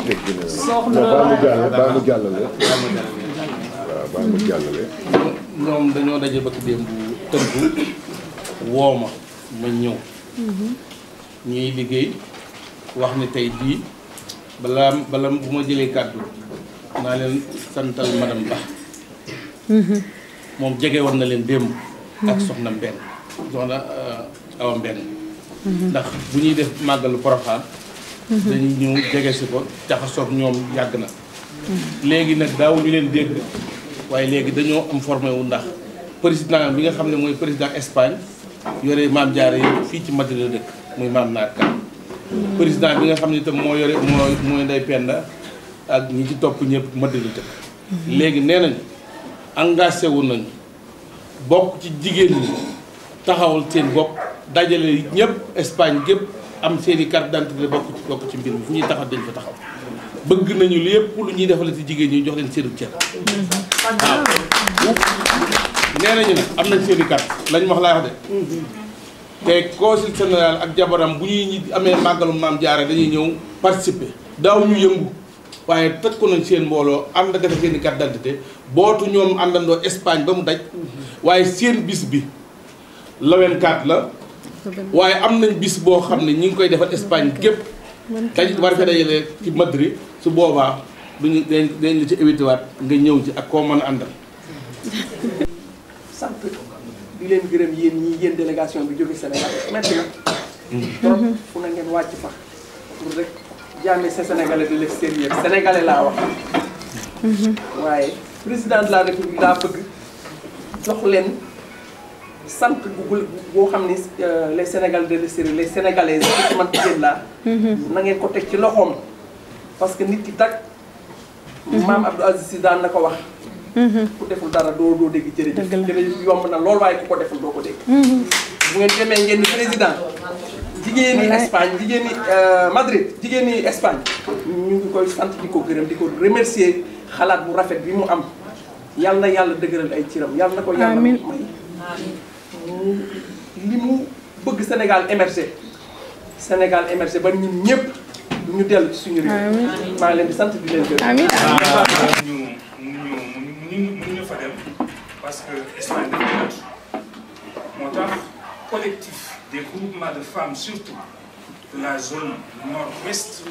soxna baa mu jàllale waaw baa mu jàllale. ñoom dañoo daje ba ki démb tënku woo ma ñëw. ñuy liggéey wax ni tey jii bala bu ma jëlee kàddu naa leen santal madame Ba. moom jege woon na leen démb. ak soxna Mbenn soxna Awa Mbenn. ndax bu ñuy def màggalu Porokhane. dañuy ñëw jege si ko jaxasoog ñoom yàgg na. léegi nag daaw ñu leen dégg waaye léegi dañoo am formé wu ndax président bi nga xam ne mooy président Espagne yore maam Diarra yi fii ci Madrid la dëkk muy maam Naar Kan président bi nga xam ne itam moo yore mooy Ndey Penda ak ñi ci topp ñëpp Madrid la dëkk. léegi nee nañ engagé wu nañ bokk ci jigéen ñi taxawal seen bopp dajale ñëpp Espagne gépp am seen i carte d'identité bokk ci mbir mi fu ñuy taxaw dañ fa taxaw bëgg nañu lépp lu ñuy defale ci jigéen ñi jox leen seenu cër. waaw nee nañu nag am nañ seen i carte lañ wax laa wax de. te consul général ak jabaram bu ñuy amee màggalu maam Jaara dañuy ñëw participer daaw ñu yëngu waaye tëj ko nañ seen mbooloo ànd ak seen i carte d'identité bootu ñoom àndandoo Espagne ba mu daj waaye seen bis bi le 24 la waaye am nañ bis boo xam ne ñi ngi koy defal Espagne gépp dañ war ko dajale ci Madrid su boobaa duñu dañ la ci évité waat nga ñëw ci ak koo mën a àndal. sant di leen gërëm yéen délégation bi jóge Sénégal metti na trop fu na ngeen wàcc fa pour rek jàmme ces Sénégalais de l'extérieur sénégalais laa wax waaye président de la République laa bëgg jox leen sant boo xam ni les Sénégalais de l'extérieur les Sénégalais ci man jigéen laa na ngeen ko teg ci loxoom parce que nit ki tag maam Abdou Aziz Sy daan na ko wax ku deful dara doo dégg jërëjëf jërëjëf yomb na loolu waaye ku ko deful doo ko dégg bu ngeen demee ngeen ni président jigéen ñi Espagne jigéen ñi Madrid jigéen ñi Espagne ñu ngi koy sant di ko gërëm di ko remercier xalaat bu rafet bi mu am yàlla na yàlla dëgëral ay ciram yàlla na ko yàlla may li mu bëgg Sénégal émerger ba ñun ñëpp ñu dellu ci suñu réew maa ngi leen di sant di leen gërëm mënuñu fa dem parce que Espagne dafa yaatu moo tax collectif des groupements de femmes surtout de la zone nord-ouest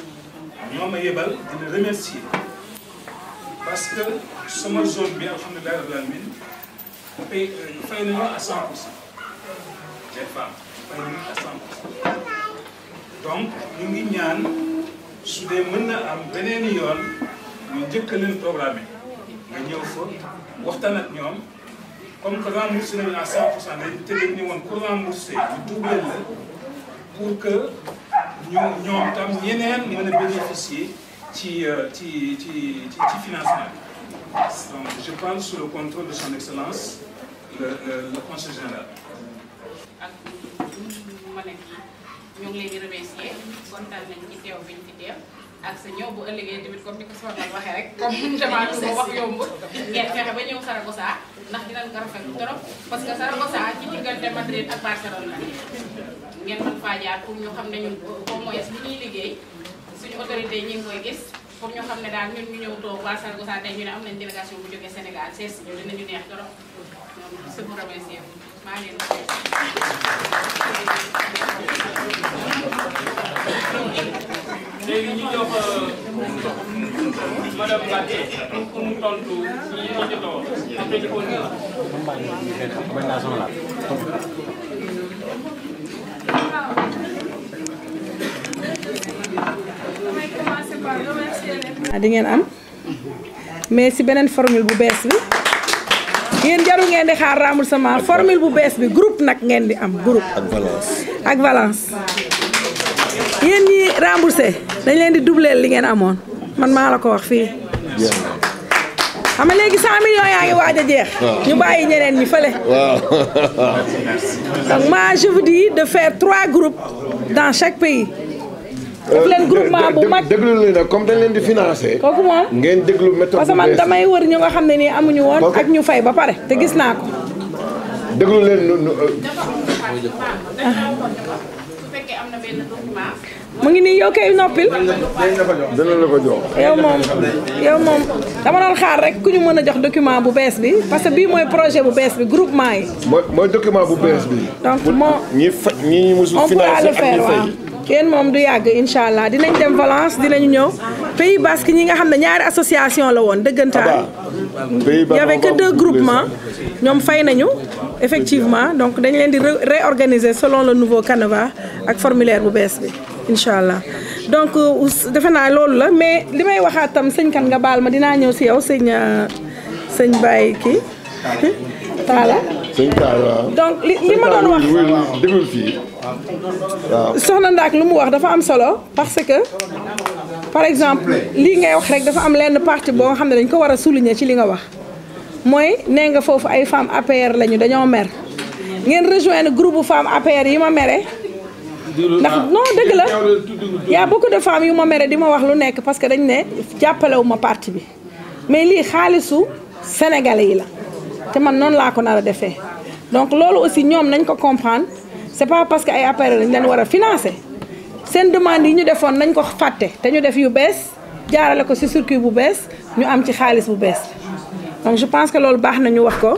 ñoo ma yebal di la remercier parce que sama zone bi alhamdulilah rabbil alamin fay nañu à 100% les femmes fay nañu à 100%. donc ñu ngi ñaan su dee mën na am beneen yoon ñu njëkk leen programmé nga ñëw fa waxtaan ak ñoom comme que remboursé nañu à 100% dañu tëddee ni woon pour rembourser ñu doublé la pour que ñoom tam ñeneen mën a bénéficier ci financement bi. Donc je parle sous le contrôle de son excellence le conseil général. ak ma nekk ñu ngi leen di remercier kontaan nañu ci teew bi ñu ci teew ak sa ñëw bu ëllëgee tamit comme ni ko soxna waxee rek comme jamono bi wax yomb ngeen fexe ba ñëw Saragossa ndax dinañ ko rafetlu trop parce que Saragossa ci diggante Madrid ak Barcelone la ngeen mën faa jaar pour ñu xam ne ñun au moins li ñuy liggéey suñu autorité ñi ngi koy gis pour ñu xam ne daal ñun ñu ñëw toog waa Saragossa tey ñu ne am nañ délégation bu jógee Sénégal sees ñu dinañu neex trop ñoom se vous remercier maa leen léegi ñu jox madame Mbacké pour mu tontu ñi ñu jot a wax après ñu ko di ngeen am mais si beneen formule bu bees bi yéen jarul ngeen di xaar remboursement formule bu bees bi groupe nag ngeen di am groupe ak Valence yéen ñi remboursé dañ leen di doubler li ngeen amoon man maa la ko wax fii xam nga léegi 100 millions yaa ngi waaj a jeex ñu bàyyi ñeneen ñi fële donc moi je vous dis de faire 3 groupes dans chaque pays def leen groupement bu mag déglu leen nag comme dañ leen di financé kooku moom ngeen déglu méthode parce que man damay wër ñu nga xam ne nii amuñu woon ak ñu fay ba pare te gis naa ko déglu leen mu ngi nii yow kay noppil dina la ko jox yow moom dama doon xaar rek ku ñu mën a jox document bu bees bi parce que bii mooy projet bu bees bi groupement yi mooy document bu bees bi donc moo ñi musul on pourra financé le faire waaw yéen moom du yàgg incha allah dinañ dem Valence dinañu ñëw Pays Basque ñi nga xam ne ñaari association la woon dëggantaan y avait que 2 groupements ñoom fay nañu effectivement donc dañ leen di réorganiser selon le nouveau canevas ak formulaire bu bees bi incha allah donc defe naa loolu la mais li may waxaat tam sëñ kan nga baal ma dinaa ñëw si yow sëñ Baye kii Talla donc li ma doon wax déglu fii waaw soxna Ndaak lu mu wax dafa am solo parce que par exemple lii ngay wax rek dafa am lenn partie boo nga xam ne dañ ko war a souligner ci li nga wax mooy nee nga foofu ay femmes APR lañu dañoo mer ngeen rejoindre groupe femmes APR yi ma mere ndax non dëgg la y a beaucoup de femmes yu ma mere di ma wax lu nekk parce que dañ ne jàppalewu ma parti bi mais lii xaalisu sénégalais yi la te man noonu laa ko nar a defee donc loolu aussi ñoom nañ ko comprendre c'est pas parce que ay APR lañ leen war a financer seen demande yi ñu defoon nañ ko fàtte te ñu def yu bees jaarale ko ci circuit bu bees ñu am ci xaalis bu bees donc je pense que loolu baax na ñu wax ko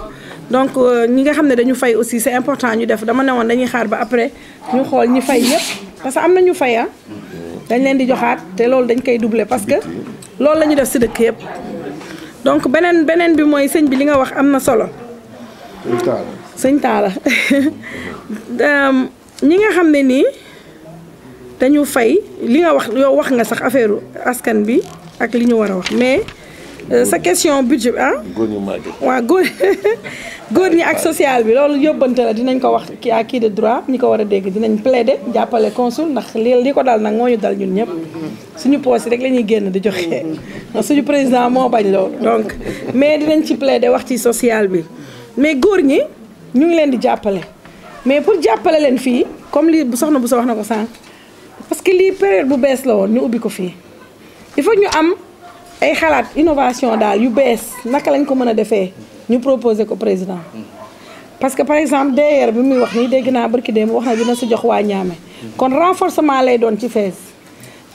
donc ñi nga xam ne dañu fay aussi c'est important ñu def dama ne woon dañuy xaar ba après ñu xool ñi fay ñëpp parce que am na ñu fay dañ leen di joxaat te loolu dañ koy doubler parce que loolu la ñu def si dëkk yëpp donc beneen bi mooy sëñ bi li nga wax am na solo sëñ Talla ñi nga xam ne nii dañu fay li nga wax yow wax nga sax affaire askan bi ak li ñu war a wax mais sa question budget góor ñu màgget waaw góor ñi ak social bi loolu yóbbante la dinañ ko wax kii à kii de droit ñi ko war a dégg dinañ plaider jàppale consul ndax li ko dal nag moo ñu dal ñun ñëpp suñu poos yi rek la ñuy génn di joxe ndax suñu président moo bañ loolu donc mais dinañ ci plaider wax ci social bi mais góor ñi ñu ngi leen di jàppale mais pour jàppale leen fii comme lii bu soxna bu sa wax na ko sànq parce que lii période bu bees la woon ñu ubbi ko fii il faut ñu am ay xalaat innovation daal yu bees naka lañ ko mën a defee ñu proposer ko président parce que par exemple DER bi muy wax nii dégg naa barki démb wax na dina si jox waa Niamey kon renforcement lay doon ci fees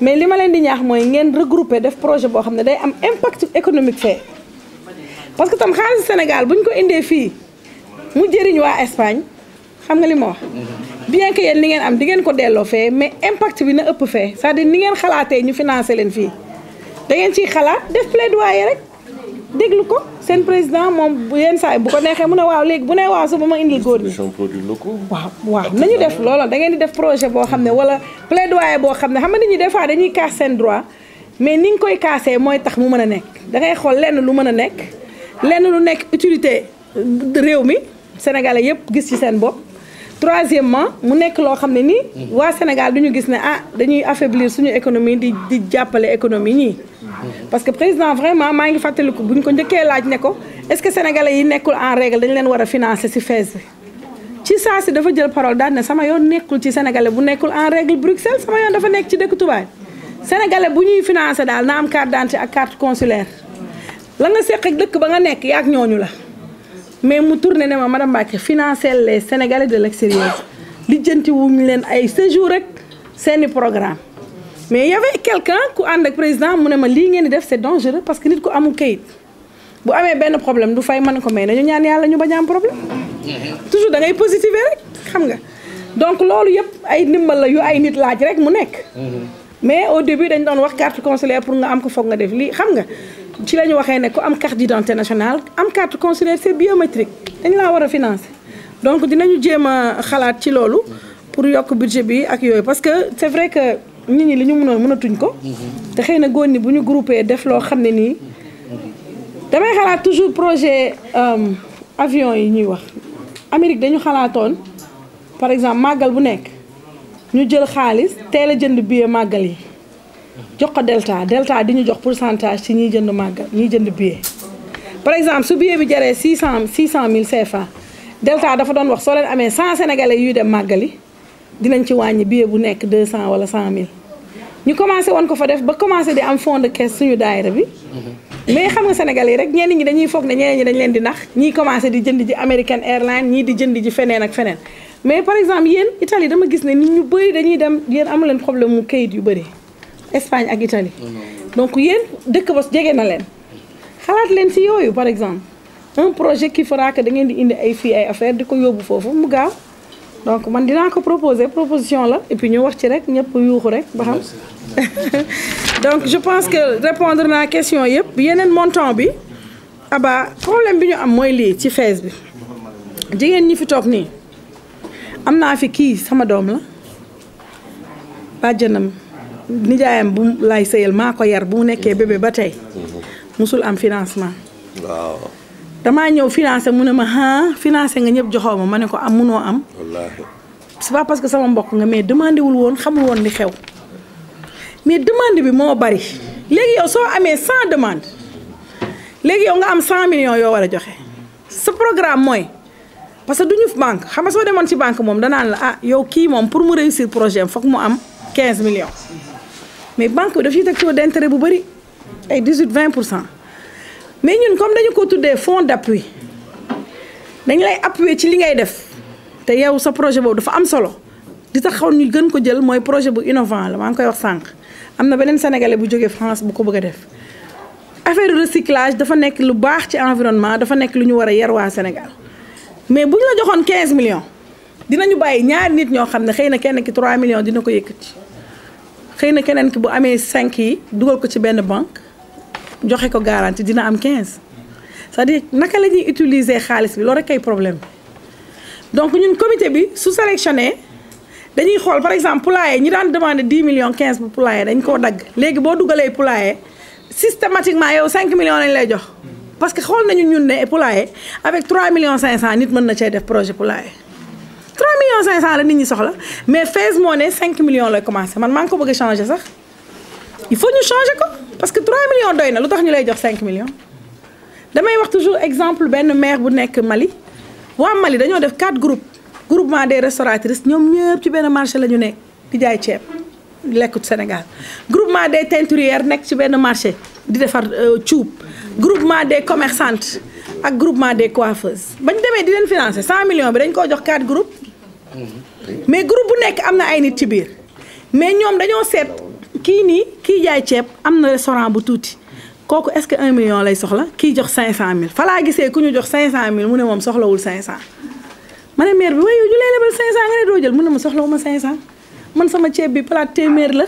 mais li ma leen di ñaax mooy ngeen regrouper def projet boo xam ne day am impact économique fee parce que tam xaalis Sénégal bu ñu ko indee fii mu jëriñ waa Espagne xam nga li ma wax bien que yéen li ngeen am di ngeen ko delloo fee mais impact bi na ëpp fee c'est-à-dire ni ngeen xalaatee ñu financer leen fii da ngeen ciy xalaat def plaidoyer rek déglu ko seen président moom bu yenn saa yi bu ko neexee mu ne waaw léegi bu ne waaw suba ma indil góor ñi produits locaux waaw nañu def loolu da ngeen di def projet boo xam ne wala plaidoyer boo xam ne xam nga nit ñi des fois dañuy kaas seen droit mais ni nga koy kaasee mooy tax mu mën a nekk da ngay xool lenn lu mën a nekk lenn lu nekk utilité réew mi sénégalais yëpp gis ci seen bopp troisièmement mu nekk loo xam ne nii waa Sénégal duñu gis ne dañuy affaiblir suñu économie di jàppale économie ñii parce que président vraiment maa ngi fàttaliku buñ ko njëkkee laaj ne ko est-ce que sénégalais yi nekkul en règle dañ leen war a financer ci fees bi ci saa si dafa jël parole daal ne sama yoon nekkul ci sénégalais bu nekkul en règle Bruxelles sama yoon dafa nekk ci dëkk tubaab sénégalais bu ñuy financer daal na am carte d'identité ak carte consulaire la nga seq ak dëkk ba nga nekk yaak ñooñu la mais mu tourné ne ma madame Mbacké financer les sénégalais de l'extérieur lijjanti wuñu leen ay séjour rek seeni programme mais y avait quelqu'un ku ànd ak président mu ne ma lii ngeen di def c'est dangereux parce que nit ku amul kayit bu amee benn problème du fay mën ko may nañu ñaan yàlla ñu bañ a am problème toujours da ngay positiver rek xam nga donc loolu yëpp ay ndimbal la yu ay nit laaj rek mu nekk mais au début dañ doon wax carte consulaire pour nga am ko foog nga def lii xam nga ci la ñu waxee ne ku am carte d'identité nationale am carte consulaire c'est biométrique dañ laa war a financer donc dinañu jéem a xalaat ci loolu pour yokk budget bi ak yooyu parce que c'est vrai que nit ñi li ñu mënatuñ ko te xëy na góor ñi bu ñu groupé def loo xam ne nii damay xalaat toujours projet avion yi ñuy wax Amérique dañu xalaatoon par exemple màggal bu nekk ñu jël xaalis teel a jënd billet màggal yi jox ko Delta di ñu jox pourcentage ci ñiy jënd màggal ñiy jënd billet par exemple su billet bi jaree 600 000 CFA Delta dafa doon wax soo leen amee 100 sénégalais yuy dem màggali dinañ ci wàññi billet bu nekk 200 wala 100 000 ñu commencé woon ko fa def ba commencé di am fond de caisse suñu daayira bi mais xam nga sénégalais yi rek ñenn ñi dañuy foog ne ñeneen ñi dañ leen di nax ñii commencé di jënd ji American Airlines ñii di jënd ji feneen ak feneen mais par exemple yéen Italie dama gis ne nit ñu bëri dañuy dem yéen amu leen problème mu kayit yu bëri Espagne ak Italie donc yéen dëkk ba jege na leen xalaat leen ci yooyu par exemple un projet qui fera que da ngeen di indi ay fii ay affaire di ko yóbbu foofu mu gaaw donc man dinaa ko proposer proposition la et puis ñu wax ci rek ñëpp yuuxu rek ba xam donc je pense que répondre naa question yëpp yeneen montant bi aba problème bi ñu am mooy lii ci fees bi jigéen ñi fi toog nii am naa fi kii sama doom la bàjjanam nijaayam bu lay sëyal maa ko yar bu mu nekkee bébé ba tey musul am financement waaw damaa ñëw financé mu ne ma financé nga ñëpp joxoo ma ne ko am munoo am wallaahi c'est pas parce que sama mbokk nga mais demandé wul woon xamul woon li xew mais demande bi moo bari léegi yow soo amee 100 demandes léegi yow nga am 100 millions yoo war a joxe sa programme mooy parce que duñu banque xam nga soo demoon ci banque moom danaan la yow kii moom pour mu réussir projet am foog mu am 15 millions mais banque bi daf ciy teg taux d'intérêt bu bari ay 18-20%. mais ñun comme dañu ko tuddee fonds d'appui dañ lay appuyer ci li ngay def te yow sa projet boobu dafa am solo di tax xaw ñu gën ko jël mooy projet bu innovant la maa ngi koy wax sànq am na beneen sénégalais bu jógee France bu ko bëgg a def affaire recyclage dafa nekk lu baax ci environnement dafa nekk lu ñu war a yar waa Sénégal mais bu ñu la joxoon 15 millions dinañu bàyyi ñaari nit ñoo xam ne xëy na kenn ki 3 millions dina ko yëkkati xëy na keneen ki bu amee 5 yi dugal ko ci benn banque joxe ko garantie dina am 15 c'est-à-dire naka la ñuy utiliser xaalis bi loolu rek ay problème donc ñun comité bi su sélectionné dañuy xool par exemple poulailler ñi daan demandé 10 millions 15 pour poulailler dañ koo dagg léegi boo dugalee poulailler systématiquement yow 5 millions lañ lay jox parce que xool nañu ñun ne poulailler avec 3 millions 500 nit mën na cee def projet poulailler 3 millions 500 la nit ñi soxla mais FAISE moo ne 5 millions lay commencé man maa ngi ko bëgg a changer sax il faut ñu changer ko parce que 3 millions doy na lu tax ñu lay jox 5 millions damay wax toujours exemple benn maire bu nekk Mali waa Mali dañoo def 4 groupes groupement des restauratrices ñoom ñëpp ci benn marché la ñu nekk di jaay ceeb lekkut Sénégal groupement des teinturières nekk ci benn marché di defar cuub groupement des commerçantes ak groupement des coiffeuses bañ demee di leen financer 100 millions bi dañ koo jox 4 groupes mais groupe bu nekk am na ay nit ci biir mais ñoom dañoo seet kii nii kii jaay ceeb am na restaurant bu tuuti kooku est-ce que 1 million lay soxla kii jox 500000 fa laa gisee ku ñu jox 500000 mu ne moom soxlawul 500 ma ne maire bi waaye yow ñu lay lebal 500 nga ne doo jël mu ne ma soxlawuma 500 man sama ceeb bi plat téeméer la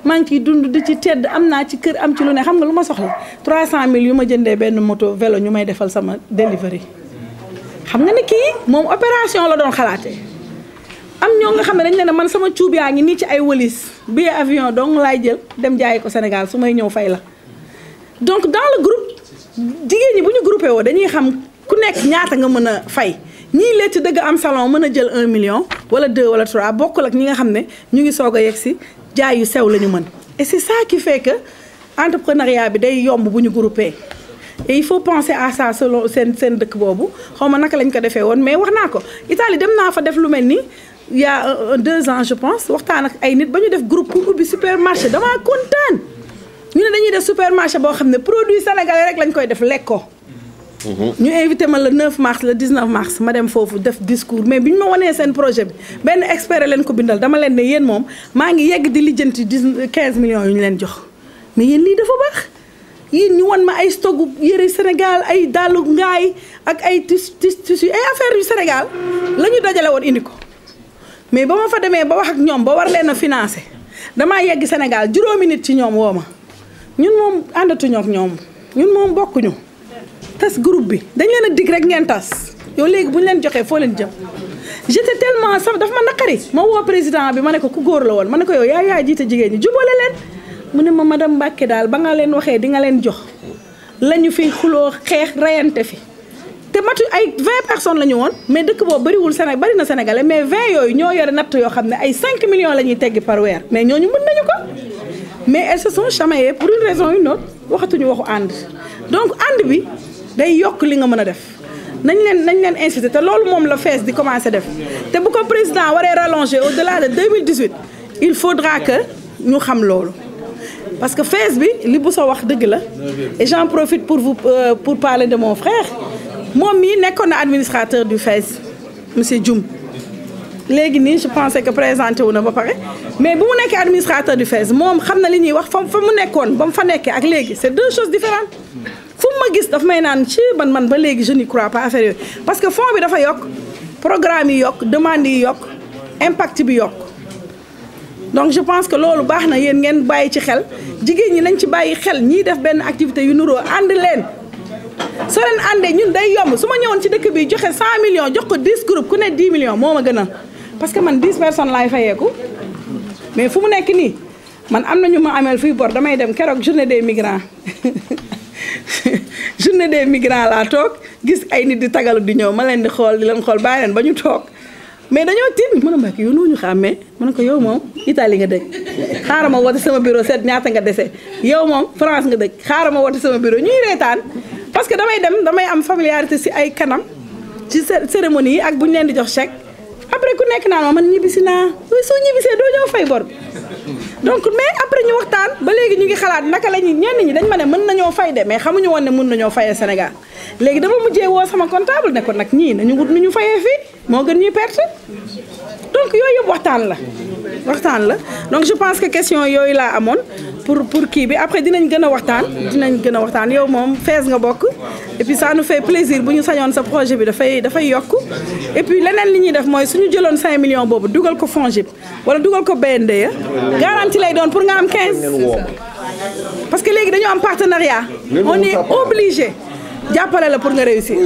maa ngi ciy dund di ci tedd am naa ci kër am ci lu ne xam nga lu ma soxla 300000 yu ma jëndee benn moto vélo ñu may defal sama delivery xam nga ne kii moom opération la doon xalaatee am ñoo nga xam ne dañ ne man sama cuub yaa ngi nii ci ay wëlis billet avion donc laay jël dem jaayi ko Sénégal su may ñëw fay la donc dans le groupe jigéen ñi bu ñu groupé woo dañuy xam ku nekk ñaata nga mën a fay ñii letti dëgg am salon mën a jël 1 million wala 2 wala 3 bokkul ak ñi nga xam ne ñu ngi soog a yegg si jaay yu sew la ñu mën et c'est ça qui fait que entrepreneuriat bi day yomb bu ñu groupé et il faut penser à ça selon seen dëkk boobu xaw ma naka lañ ko defee woon mais wax naa ko Italie dem naa fa def lu mel ni il y a 2 ans je pense waxtaan ak ay nit ba ñu def groupe pour ubbi supermarché damaa kontaan ñu ne dañuy def supermarché boo xam ne produit sénégalais rek lañ koy def lekk ko ñu invité ma le 9 mars le 19 mars ma dem foofu def discours mais bi ñu ma wanee seen projet bi benn expert leen ko bindal dama leen ne yéen moom maa ngi yegg di lijjanti 15 millions yu ñu leen jox mais yéen lii dafa baax yéen ñu wan ma ay stock yëre Sénégal ay dàllu ngaay ak ay tissu ay affaire yu Sénégal la ñu dajale woon indi ko mais ba ma fa demee ba wax ak ñoom ba war leen a financer damaa yegg Sénégal juróomi nit ci ñoom woo ma ñun moom àndatuñoo ak ñoom ñun moom bokkuñu tas groupe bi dañ leen a dig rek ngeen tas yow léegi bu ñu leen joxee foo leen jëm j'étais tellement sax dafa ma naqari ma woo président bi ma ne ko ku góor la woon ma ne ko yow yaa jiite jigéen ñi jubale leen mu ne ma madame Mbacke daal ba nga leen waxee di nga leen jox lañu fi xuloo xeex rayante fi te matu ay 20 personnes la ñu woon mais dëkk boobu bariwul Sénégal bari na Sénégalais mais 20 yooyu ñoo yore natt yoo xam ne ay 5 millions la ñuy teggi par weer mais ñooñu mën nañu ko mais elles se sont chamaillées pour une raison ou une autre waxatuñu waxu ànd donc ànd bi day yokk li nga mën a def nañ leen inciter te loolu moom la FAISE di commencer def te bu ko président waree rallonger au-delà de 2018 il faudra que ñu xam loolu parce que FAISE bi li bu soo wax dëgg la et j'en profite pour parler de mon frère moom mii nekkoon na administrateur du FAISE monsieur Dioum léegi nii je pensais que présenté wu na ba pare mais bu mu nekkee administrateur du FAISE moom xam na li ñuy wax fa mu nekkoon ba mu fa nekkee ak léegi c'est 2 choses différentes fu ma gis daf may naan ci man ba léegi je n'y crois pas affaire yooyu parce que fonds bi dafa yokk programme yi yokk demande yi yokk impact bi yokk donc je pense que loolu baax na yéen ngeen bàyyi ci xel jigéen ñi nañ ci bàyyi xel ñiy def benn activité yu nuroo ànd leen soo leen àndee ñun day yomb su ma ñëwoon ci dëkk bi joxe 100 millions jox ko 10 groupes ku ne 10 millions moo ma gënal parce que man 10 personnes laay fayeeku mais fu mu nekk nii man am na ñu ma ameel fii bor damay dem keroog journée des migrants journée des migrants laa toog gis ay nit di tagalu di ñëw ma leen di xool di leen xool bàyyi leen ba ñu toog mais dañoo tiit mën a mbak yow noo ñu xàmmee ma ne ko yow moom Italie nga dëkk xaaral ma woote sama bureau seet ñaata nga dese yow moom France nga dëkk xaaral ma woote sama bureau ñuy reetaan parce que damay am familiarité si ay kanam ci cérémonie yi ak bu ñu leen di jox chèque après ku nekk naan ma man ñibbisi naa soo ñibbisee doo ñëw fay bor bi donc mais après ñu waxtaan ba léegi ñu ngi xalaat naka la ñuy ñenn ñi dañ ma ne mën nañoo fay de mais xamuñu woon ne mën nañoo fayee Sénégal léegi dama mujjee woo sama comptable ne ko nag ñii nañu wut nu ñu fayee fii moo gën ñuy perte donc yooyu yëpp waxtaan la donc je pense que question yooyu laa amoon pour kii bi après dinañ gën a waxtaan yow moom fees nga bokk et puis ça nous fait plaisir bu ñu sañoon sa projet bi dafay yokk et puis leneen li ñuy def mooy suñu jëloon 5 millions boobu dugal ko FONGIP wala dugal ko BNDE garantie lay doon pour nga am 15 parce que léegi dañu am partenariat on est obligé jàppale la pour nga réussir